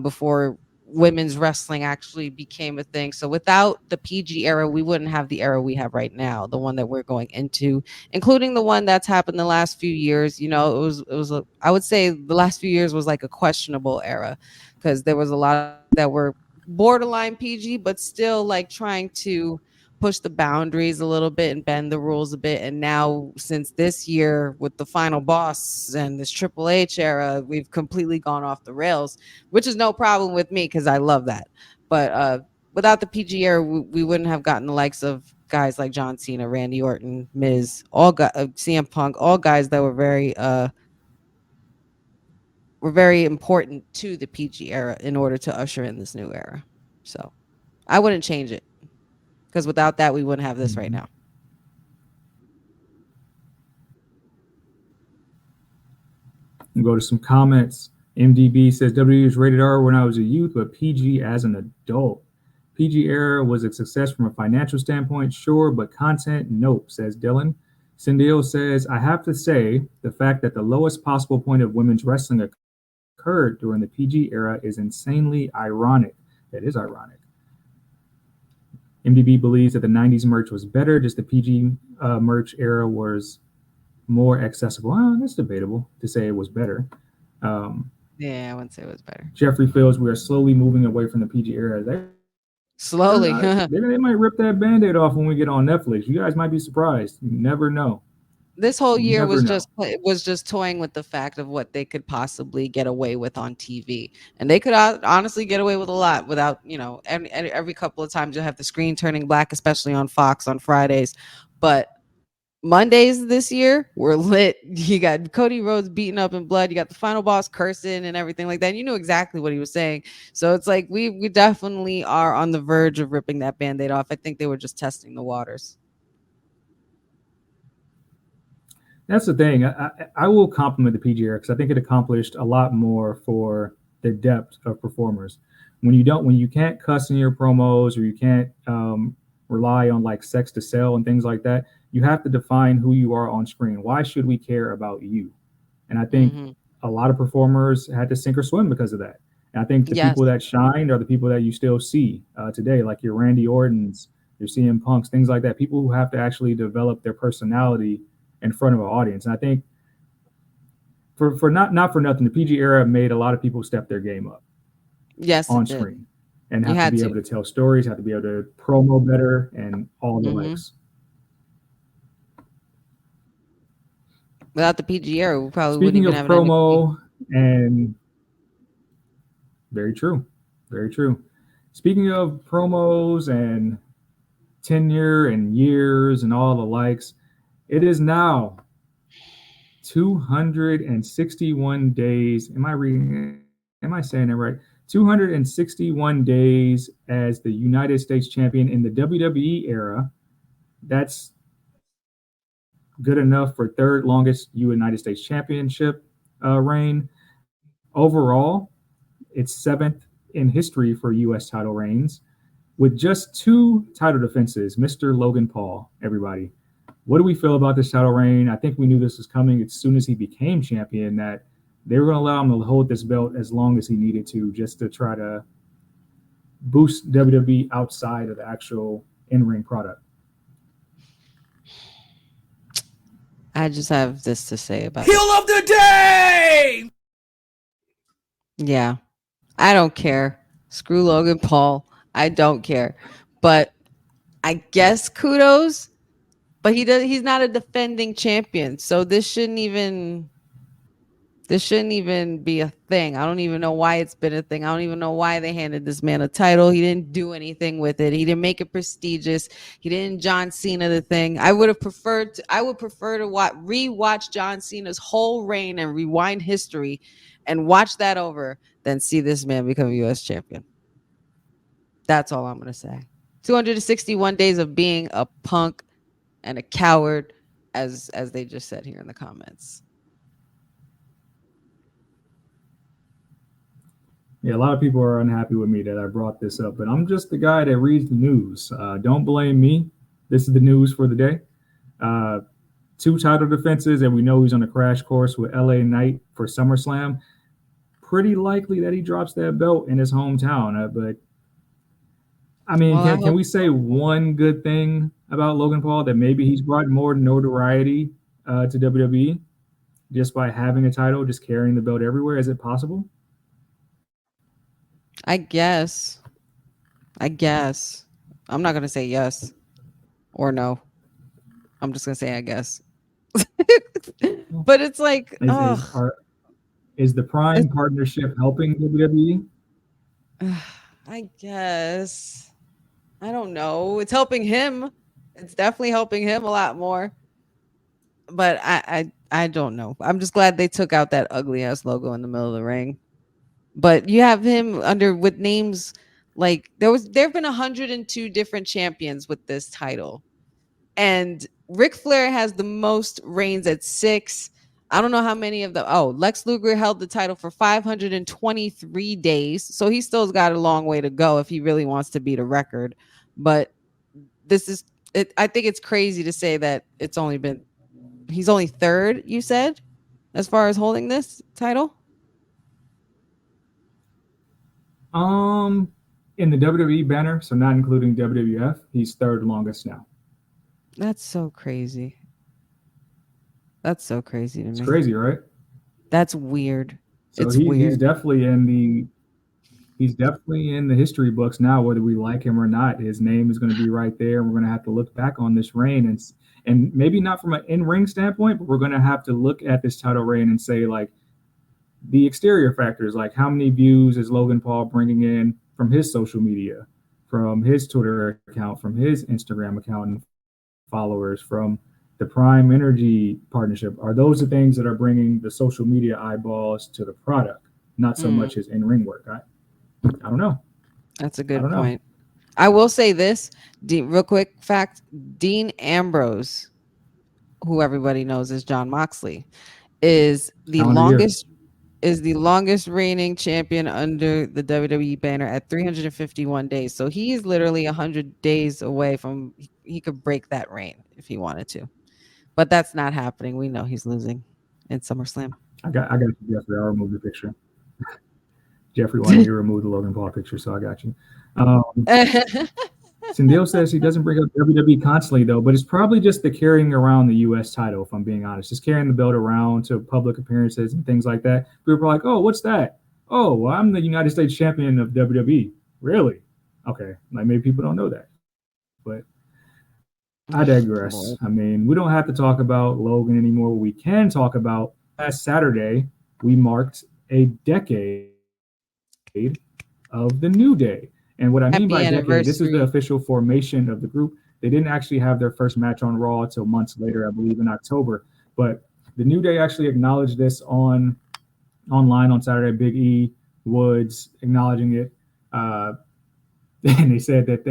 before women's wrestling actually became a thing. So without the PG era, we wouldn't have the era we have right now, the one that we're going into, including the one that's happened the last few years. I would say the last few years was like a questionable era, because there was a lot that were borderline PG, but still like trying to push the boundaries a little bit and bend the rules a bit. And now, since this year with the final boss and this Triple H era, we've completely gone off the rails, which is no problem with me because I love that. But without the PG era, we wouldn't have gotten the likes of guys like John Cena, Randy Orton, Miz, CM Punk, all guys that were very important to the PG era in order to usher in this new era. So I wouldn't change it, because without that, we wouldn't have this right Mm-hmm. now. We'll go to some comments. MDB says WWE was rated R when I was a youth, but PG as an adult. PG era was a success from a financial standpoint, sure, but content, nope, says Dylan. Cindil says, I have to say, the fact that the lowest possible point of women's wrestling occurred during the PG era is insanely ironic. That is ironic. MDB believes that the 90s merch was better, just the PG merch era was more accessible. That's debatable to say it was better. Um, Yeah, I wouldn't say it was better. Jeffrey feels we are slowly moving away from the PG era. Slowly. They might rip that band-aid off when we get on Netflix. You guys might be surprised. You never know. This whole You year never was know. just toying with the fact of what they could possibly get away with on TV, and they could honestly get away with a lot without, every couple of times you'll have the screen turning black, especially on Fox on Fridays. But Mondays this year were lit. You got Cody Rhodes beaten up in blood. You got the final boss cursing and everything like that. And you knew exactly what he was saying. So it's like we definitely are on the verge of ripping that Band-Aid off. I think they were just testing the waters. That's the thing. I will compliment the PGR because I think it accomplished a lot more for the depth of performers. When you can't cuss in your promos, or you can't rely on like sex to sell and things like that, you have to define who you are on screen. Why should we care about you? And I think a lot of performers had to sink or swim because of that. And I think the Yes. people that shined are the people that you still see today, like your Randy Ortons, your CM Punks, things like that. People who have to actually develop their personality in front of an audience. And I think for not for nothing, the PG era made a lot of people step their game up Yes, on it did. screen and You have to had be to. able to tell stories, have to be able to promo better, and all the likes. Without the PG era, we probably wouldn't Speaking even of have an NXT. promo, and very true, very true. Speaking of promos and tenure and years and all the likes, it is now 261 days. Am I reading? Am I saying it right? 261 days as the United States champion in the WWE era. That's good enough for third longest United States championship reign. Overall, it's seventh in history for U.S. title reigns with just 2 title defenses. Mr. Logan Paul, everybody. What do we feel about this title reign? I think we knew this was coming as soon as he became champion, that they were going to allow him to hold this belt as long as he needed to, just to try to boost WWE outside of the actual in-ring product. I just have this to say about Heel of the day! Yeah. I don't care. Screw Logan Paul. I don't care. But I guess kudos. But he's not a defending champion. So this shouldn't even be a thing. I don't even know why it's been a thing. I don't even know why they handed this man a title. He didn't do anything with it. He didn't make it prestigious. He didn't John Cena the thing. I would prefer to rewatch John Cena's whole reign and rewind history and watch that over than see this man become a US champion. That's all I'm going to say. 261 days of being a punk and a coward, as they just said here in the comments. Yeah, a lot of people are unhappy with me that I brought this up, but I'm just the guy that reads the news. Don't blame me. This is the news for the day. 2 title defenses, and we know he's on a crash course with LA Knight for SummerSlam. Pretty likely that he drops that belt in his hometown. But I mean, can we say one good thing about Logan Paul, that maybe he's brought more notoriety to WWE just by having a title, just carrying the belt everywhere? Is it possible? I guess. I'm not going to say yes or no. I'm just going to say I guess. But it's like, is the Prime partnership helping WWE? I guess. I don't know. It's helping him. It's definitely helping him a lot more. But I don't know. I'm just glad they took out that ugly ass logo in the middle of the ring. But you have him with names like there have been 102 different champions with this title. And Ric Flair has the most reigns at 6. I don't know how many of Lex Luger held the title for 523 days. So he still's got a long way to go if he really wants to beat a record. But this is it. I think it's crazy to say that he's only third, you said, as far as holding this title. In the WWE banner, so not including WWF, he's third longest now. That's so crazy. That's so crazy to me. It's crazy, right? That's weird. So he's definitely in the history books now, whether we like him or not. His name is going to be right there. We're going to have to look back on this reign and maybe not from an in-ring standpoint, but we're going to have to look at this title reign and say, like, the exterior factors, like how many views is Logan Paul bringing in from his social media, from his Twitter account, from his Instagram account and followers, from the Prime Energy partnership, are those the things that are bringing the social media eyeballs to the product, not so Mm, much his in ring work? I don't know. that's a I good don't know. point. I will say this, real quick fact: Dean Ambrose, who everybody knows as John Moxley, is the Calendar year. longest reigning champion under the WWE banner at 351 days. So he is literally 100 days away from he could break that reign if he wanted to. But that's not happening. We know he's losing in SummerSlam. I got you, Jeffrey. I'll remove the picture. Jeffrey wanted me to remove the Logan Paul picture, so I got you. Um, Sindel says he doesn't bring up WWE constantly though, but it's probably just the carrying around the U.S. title. If I'm being honest, just carrying the belt around to public appearances and things like that. People are like, "Oh, what's that? Oh, well, I'm the United States champion of WWE." Really? Okay, like maybe people don't know that, but I digress. Lord. I mean, we don't have to talk about Logan anymore. We can talk about last Saturday we marked a decade of the New Day. And what I mean Happy by decade, this is the anniversary. official formation of the group. They didn't actually have their first match on Raw until months later, I believe in October. But the New Day actually acknowledged this on online on Saturday. Big E, Woods acknowledging it. Uh, and they said that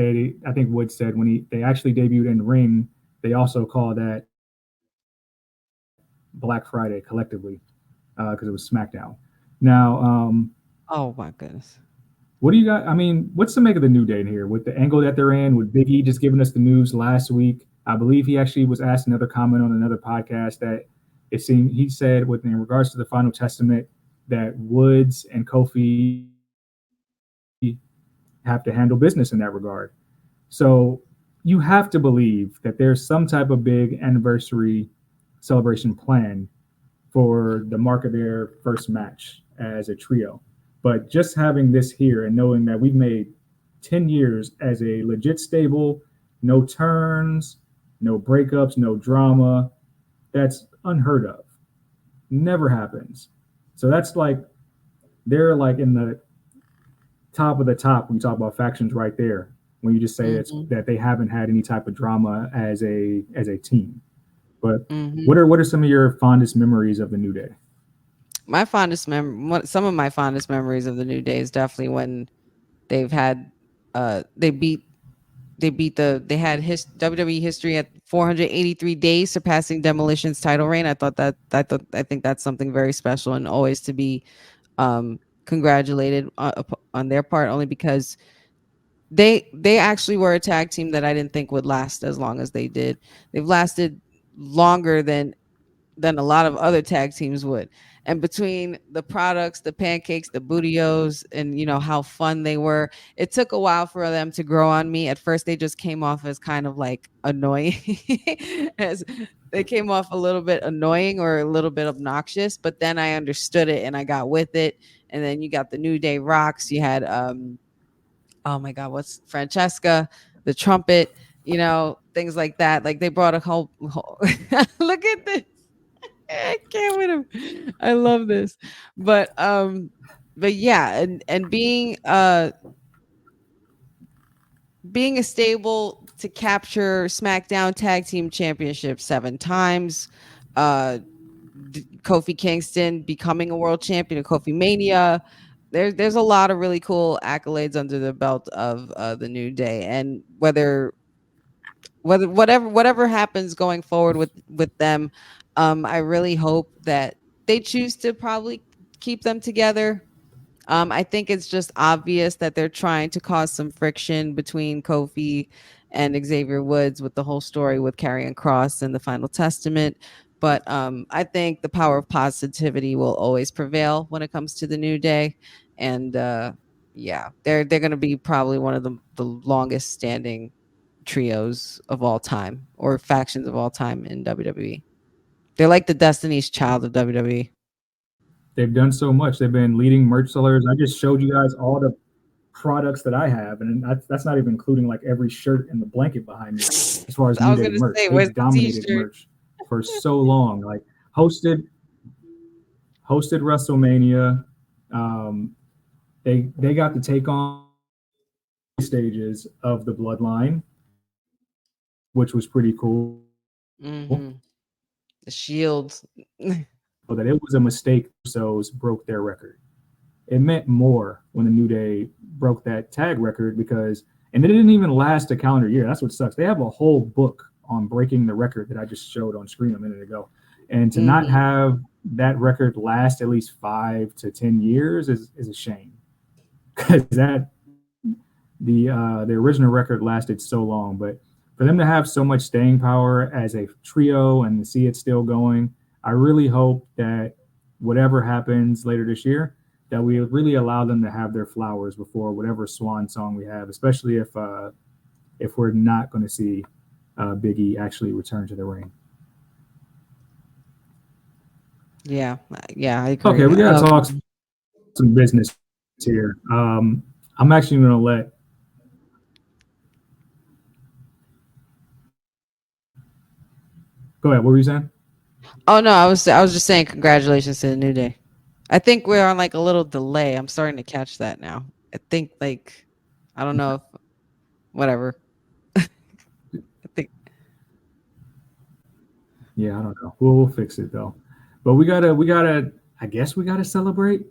I think Woods said when they actually debuted in Ring, they also call that Black Friday collectively because it was SmackDown. Now, Oh my goodness. what do you got? I mean, what's the make of the New Day in here with the angle that they're in? With Big E just giving us the news last week, I believe he actually was asked another comment on another podcast that it seemed he said, with in regards to the Final Testament, that Woods and Kofi have to handle business in that regard. So you have to believe that there's some type of big anniversary celebration plan for the mark of their first match as a trio. But just having this here and knowing that we've made 10 years as a legit stable, no turns, no breakups, no drama, that's unheard of. Never happens. So that's like, they're like in the top of the top when you talk about factions right there. When you just say it's Hmm. that they haven't had any type of drama as a team. But Hmm. what are some of your fondest memories of the New Day? My fondest some of my fondest memories of the New Day is definitely when they've had they beat they had WWE history at 483 days, surpassing Demolition's title reign. I think that's something very special and always to be congratulated on their part, only because they actually were a tag team that I didn't think would last as long as they did. They've lasted longer than a lot of other tag teams would. And between the products, the pancakes, the bootios, and how fun they were, it took a while for them to grow on me. At first, they just came off as kind of like annoying, as they came off a little bit annoying or a little bit obnoxious. But then I understood it and I got with it. And then you got the New Day Rocks. You had oh my God, what's Francesca, the trumpet, things like that. Like they brought a whole look at this. I can't with him. I love this. But yeah, and being a stable to capture SmackDown Tag Team Championship 7 times, uh Kofi Kingston becoming a world champion of Kofi Mania. There's a lot of really cool accolades under the belt of the New Day, and whatever happens going forward with them, I really hope that they choose to probably keep them together. I think it's just obvious that they're trying to cause some friction between Kofi and Xavier Woods with the whole story with Karrion Cross and the Final Testament. But I think the power of positivity will always prevail when it comes to the New Day, and yeah, they're going to be probably one of the longest standing trios of all time or factions of all time in WWE. They're like the Destiny's Child of WWE. They've done so much. They've been leading merch sellers. I just showed you guys all the products that I have, and that's not even including like every shirt and the blanket behind me. As far as I New was Day gonna merch, say, they've where's the dominated T-shirt? merch for so long. Like hosted WrestleMania. Um, they got to take on stages of the Bloodline, which was pretty cool. Mm-hmm. The Shield. that it was a mistake. So broke their record. It meant more when the New Day broke that tag record because, and it didn't even last a calendar year. That's what sucks. They have a whole book on breaking the record that I just showed on screen a minute ago, and to not have that record last at least 5 to 10 years is a shame because that the original record lasted so long, but for them to have so much staying power as a trio and to see it still going, I really hope that whatever happens later this year, that we really allow them to have their flowers before whatever swan song we have, especially if we're not going to see Biggie actually return to the ring. Yeah, I agree. Okay, we got to talk some business here. I'm actually going to let. Go ahead. What were you saying? Oh no, I was just saying congratulations to the New Day. I think we're on like a little delay. I'm starting to catch that now. I think like I don't know if whatever. I think. Yeah, I don't know. We'll fix it though. But we gotta. I guess we gotta celebrate.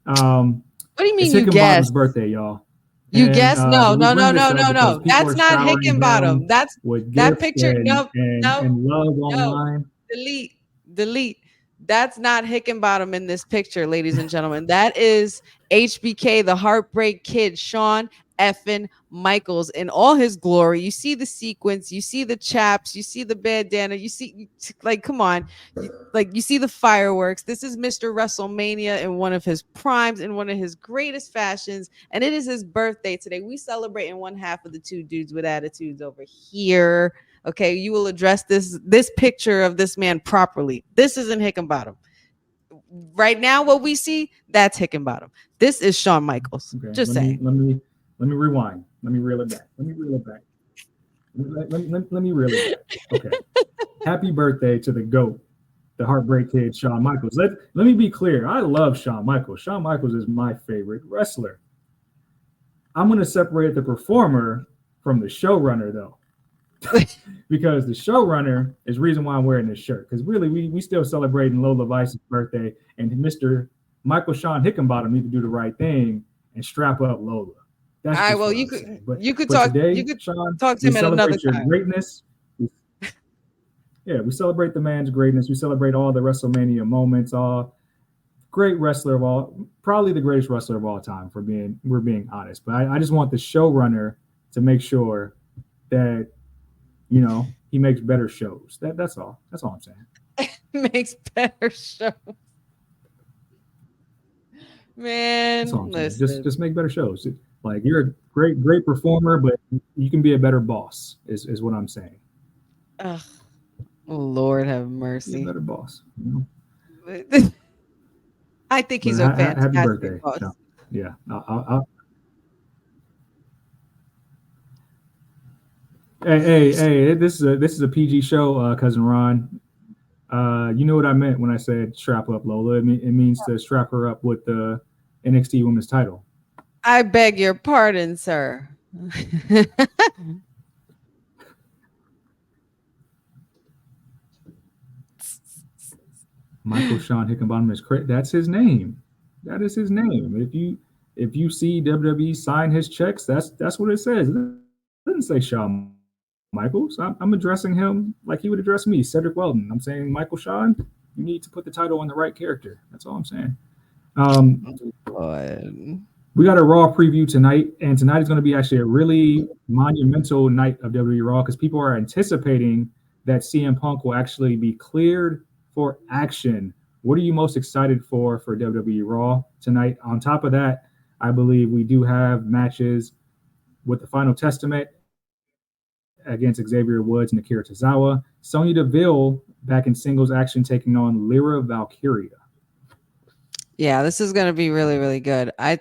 What do you mean it's you guess? birthday, y'all. You guess? No. That's not Hickenbottom. That's that picture. No, and love online. Delete. That's not Hickenbottom in this picture, ladies and gentlemen. That is HBK, the Heartbreak Kid, Shawn effing Michaels in all his glory. You see the sequence, you see the chaps, you see the bandana, you see, like, come on, you see the fireworks. This is Mr. WrestleMania in one of his primes, in one of his greatest fashions, and it is his birthday today. We celebrate in one half of the two dudes with attitudes over here. Okay, you will address this picture of this man properly. This isn't Hickenbottom. Right now, what we see, that's Hickenbottom. This is Shawn Michaels. Okay, just saying. Let me rewind. Let me reel it back. Let me reel it back. Let me reel it back. Okay. Happy birthday to the GOAT, the Heartbreak Kid, Shawn Michaels. Let me be clear. I love Shawn Michaels. Shawn Michaels is my favorite wrestler. I'm going to separate the performer from the showrunner, though. Because the showrunner is the reason why I'm wearing this shirt. Because really, we still celebrating Lola Vice's birthday, and Mr. Michael Shawn Hickenbottom need to do the right thing and strap up Lola. That's all right. Well, you could talk to him at another time. Greatness. Yeah, we celebrate the man's greatness. We celebrate all the WrestleMania moments. All great wrestler of all, probably the greatest wrestler of all time. We're being honest. But I just want the showrunner to make sure that, you know, he makes better shows. That's all. That's all I'm saying. Makes better shows. Man, listen. Just make better shows. Like, you're a great performer, but you can be a better boss. Is what I'm saying. Ugh. Oh, Lord have mercy. Be a better boss. You know? I think he's a fantastic happy birthday. boss. No. Yeah. I'll... Hey! This is a PG show, cousin Ron. You know what I meant when I said strap up Lola. It means to strap her up with the NXT Women's title. I beg your pardon, sir. Michael Shawn Hickenbottom is that's his name. That is his name. If you see WWE sign his checks, that's what it says. It doesn't say Shawn Michaels. I'm addressing him like he would address me, Cedric Weldon. I'm saying, Michael Shawn, you need to put the title on the right character. That's all I'm saying. We got a Raw preview tonight, and tonight is going to be actually a really monumental night of WWE Raw because people are anticipating that CM Punk will actually be cleared for action. What are you most excited for WWE Raw tonight? On top of that, I believe we do have matches with the Final Testament against Xavier Woods and Akira Tozawa. Sonya Deville back in singles action taking on Lyra Valkyria. Yeah, this is gonna be really, really good. I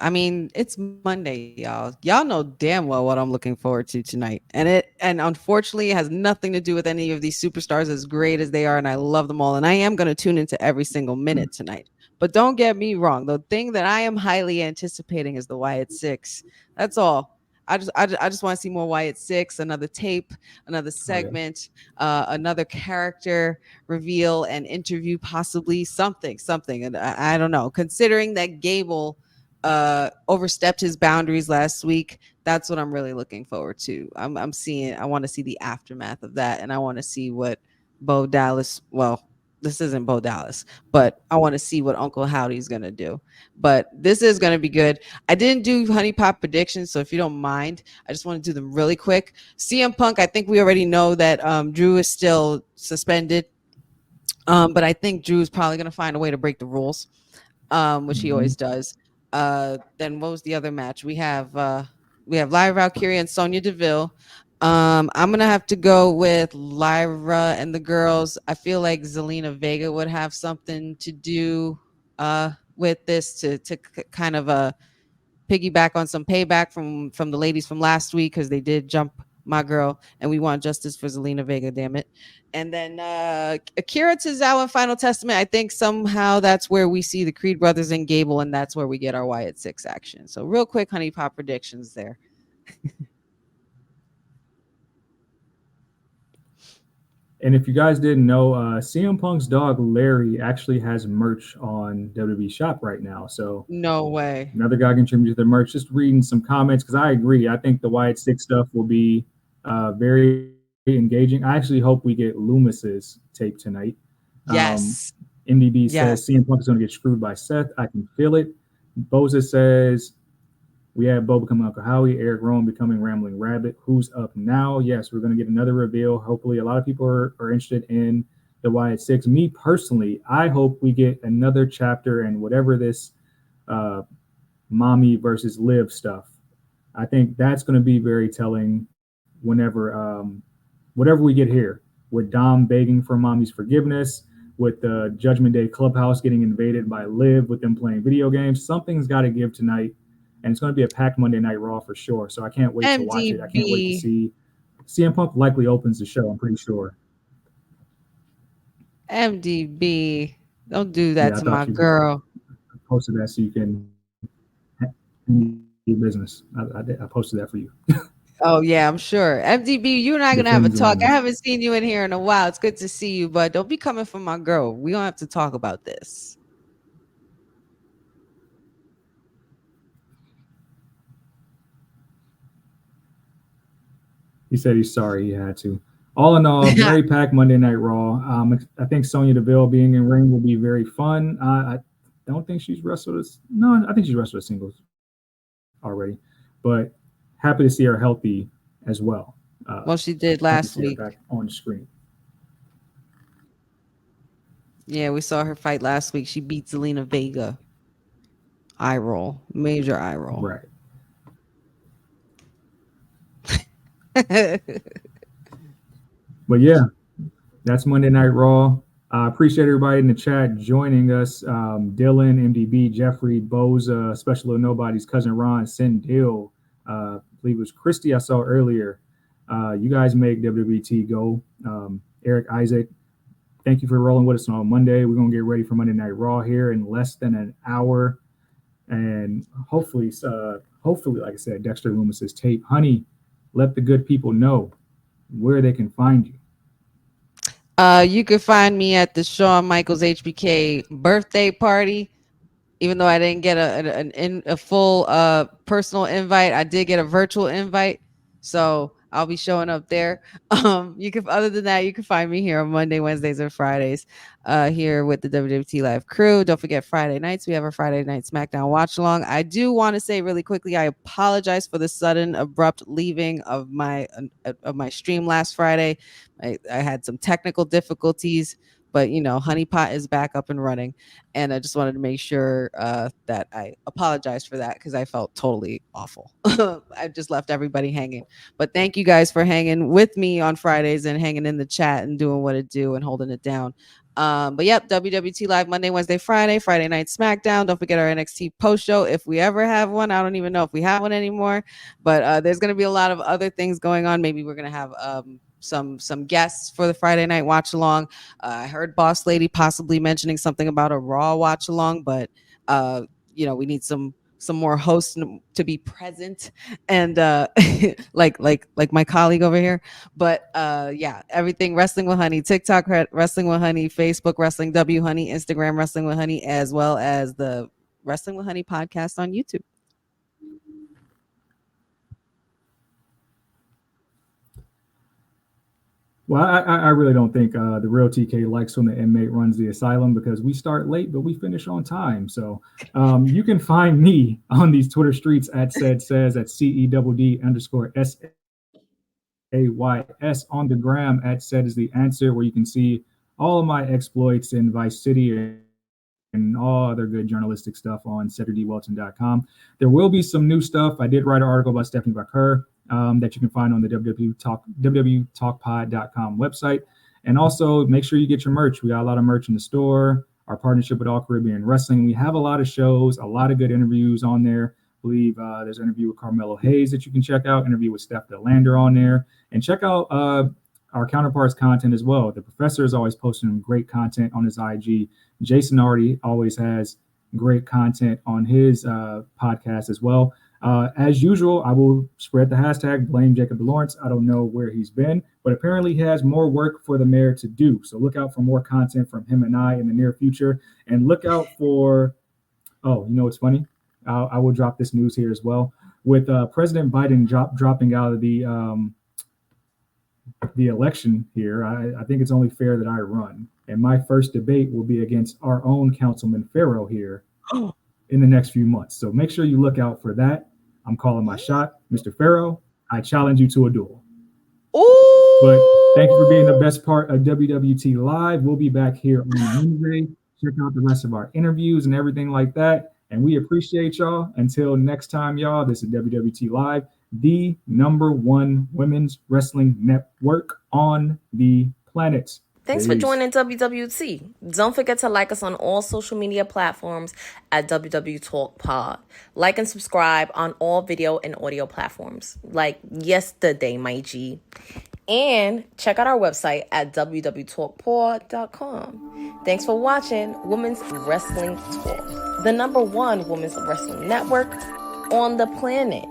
mean, it's Monday, y'all. Y'all know damn well what I'm looking forward to tonight, and unfortunately it has nothing to do with any of these superstars, as great as they are, and I love them all, and I am gonna tune into every single minute tonight. But don't get me wrong, the thing that I am highly anticipating is the Wyatt Six. That's all. I just want to see more Wyatt Six, another tape, another segment, another character reveal and interview, possibly something. And I don't know. Considering that Gable overstepped his boundaries last week, that's what I'm really looking forward to. I'm seeing. I want to see the aftermath of that, and I want to see what Bo Dallas. Well, this isn't Bo Dallas, but I want to see what Uncle Howdy's gonna do. But this is gonna be good. I didn't do Honey Pot predictions, so if you don't mind, I just want to do them really quick. CM Punk, I think we already know that Drew is still suspended, but I think Drew is probably gonna find a way to break the rules, which he always does. Then what was the other match? We have Lyra Valkyrie and Sonya Deville. I'm gonna have to go with Lyra and the girls. I feel like Zelina Vega would have something to do with this to kind of piggyback on some payback from the ladies from last week, because they did jump my girl, and we want justice for Zelina Vega, damn it. And then Akira Tozawa and Final Testament, I think somehow that's where we see the Creed brothers and Gable, and that's where we get our Wyatt Six action. So real quick Honey Pot predictions there. And if you guys didn't know, CM Punk's dog Larry actually has merch on WWE Shop right now. So No way. another guy contributed to the merch. Just reading some comments, because I agree. I think the Wyatt Six stuff will be very engaging. I actually hope we get Loomis's tape tonight. Yes. MDB Yes. says CM Punk is going to get screwed by Seth. I can feel it. Boza says we have Bo becoming Uncle Howie, Eric Rowan becoming Rambling Rabbit. Who's up now? Yes, we're going to get another reveal. Hopefully, a lot of people are interested in the Wyatt Six. Me personally, I hope we get another chapter and whatever this mommy versus Liv stuff. I think that's going to be very telling whenever, whatever we get here, with Dom begging for mommy's forgiveness, with the Judgment Day clubhouse getting invaded by Liv, with them playing video games. Something's got to give tonight. And it's going to be a packed Monday Night Raw for sure. So I can't wait to watch it. I can't wait to see. CM Punk likely opens the show, I'm pretty sure. MDB, don't do that to my you girl. Posted that so you can do business. I posted that for you. Oh yeah, I'm sure. MDB, you and I are gonna have a talk. I haven't seen you in here in a while. It's good to see you, but don't be coming for my girl. We don't have to talk about this. He said he's sorry he had to. All in all, very packed Monday Night Raw. I think Sonya Deville being in ring will be very fun. I don't think she's wrestled no, I think she's wrestled a singles already, but happy to see her healthy as well. Well, she did last week back on the screen. Yeah, we saw her fight last week. She beat Zelina Vega. Eye roll, major eye roll. Right. But yeah, that's Monday Night Raw. I appreciate everybody in the chat joining us. Dylan, MDB, Jeffrey, Boza, Special Little Nobody's cousin Ron, Sindil, I believe it was Christy I saw earlier. You guys make WWT go. Eric, Isaac, thank you for rolling with us on Monday. We're going to get ready for Monday Night Raw here in less than an hour. And hopefully, like I said, Dexter Loomis's tape. Honey, let the good people know where they can find you. You can find me at the Shawn Michaels HBK birthday party. Even though I didn't get a full personal invite, I did get a virtual invite. So I'll be showing up there. Other than that, you can find me here on Monday, Wednesdays, and Fridays here with the WWT Live crew. Don't forget Friday nights. We have our Friday night SmackDown watch along. I do want to say really quickly, I apologize for the sudden abrupt leaving of my stream last Friday. I had some technical difficulties, but Honey Pot is back up and running, and I just wanted to make sure that I apologize for that, because I felt totally awful. I just left everybody hanging. But thank you guys for hanging with me on Fridays and hanging in the chat and doing what it do and holding it down. But yep, WWT Live Monday, Wednesday, Friday night SmackDown. Don't forget our NXT post show if we ever have one. I don't even know if we have one anymore, but there's going to be a lot of other things going on. Maybe we're going to have some guests for the Friday night watch along. I heard Boss Lady possibly mentioning something about a Raw watch along, but we need some some more hosts to be present, and like my colleague over here. But yeah, everything Wrestling with Honey, TikTok Wrestling with Honey, Facebook Wrestling W Honey, Instagram Wrestling with Honey, as well as the Wrestling with Honey podcast on YouTube. Well, I really don't think the real TK likes when the inmate runs the asylum because we start late, but we finish on time. So you can find me on these Twitter streets at says at CEDD_SAYS on the gram at said is the answer, where you can see all of my exploits in Vice City and all other good journalistic stuff on CedricDWelton.com. There will be some new stuff. I did write an article about Stephanie Baker that you can find on the WWTalkpod.com website. And also make sure you get your merch. We got a lot of merch in the store. Our partnership with All Caribbean Wrestling. We have a lot of shows, a lot of good interviews on there. I believe there's an interview with Carmelo Hayes that you can check out, interview with Steph DeLander on there. And check out our counterparts' content as well. The professor is always posting great content on his IG. Jason always has great content on his podcast as well. As usual, I will spread the hashtag blame Jacob Lawrence. I don't know where he's been, but apparently he has more work for the mayor to do. So look out for more content from him and I in the near future. And look out for, you know what's funny? I will drop this news here as well. With President Biden dropping out of the election here, I think it's only fair that I run. And my first debate will be against our own Councilman Farrow here in the next few months. So make sure you look out for that. I'm calling my shot. Mr. Farrow, I challenge you to a duel. Ooh. But thank you for being the best part of WWT Live. We'll be back here on Wednesday. Check out the rest of our interviews and everything like that. And we appreciate y'all. Until next time, y'all, this is WWT Live, the #1 women's wrestling network on the planet. Thanks for joining WWT. Don't forget to like us on all social media platforms at WWTalkPod. Like and subscribe on all video and audio platforms, like yesterday, my G. And check out our website at www.talkpod.com. Thanks for watching Women's Wrestling Talk, the #1 women's wrestling network on the planet.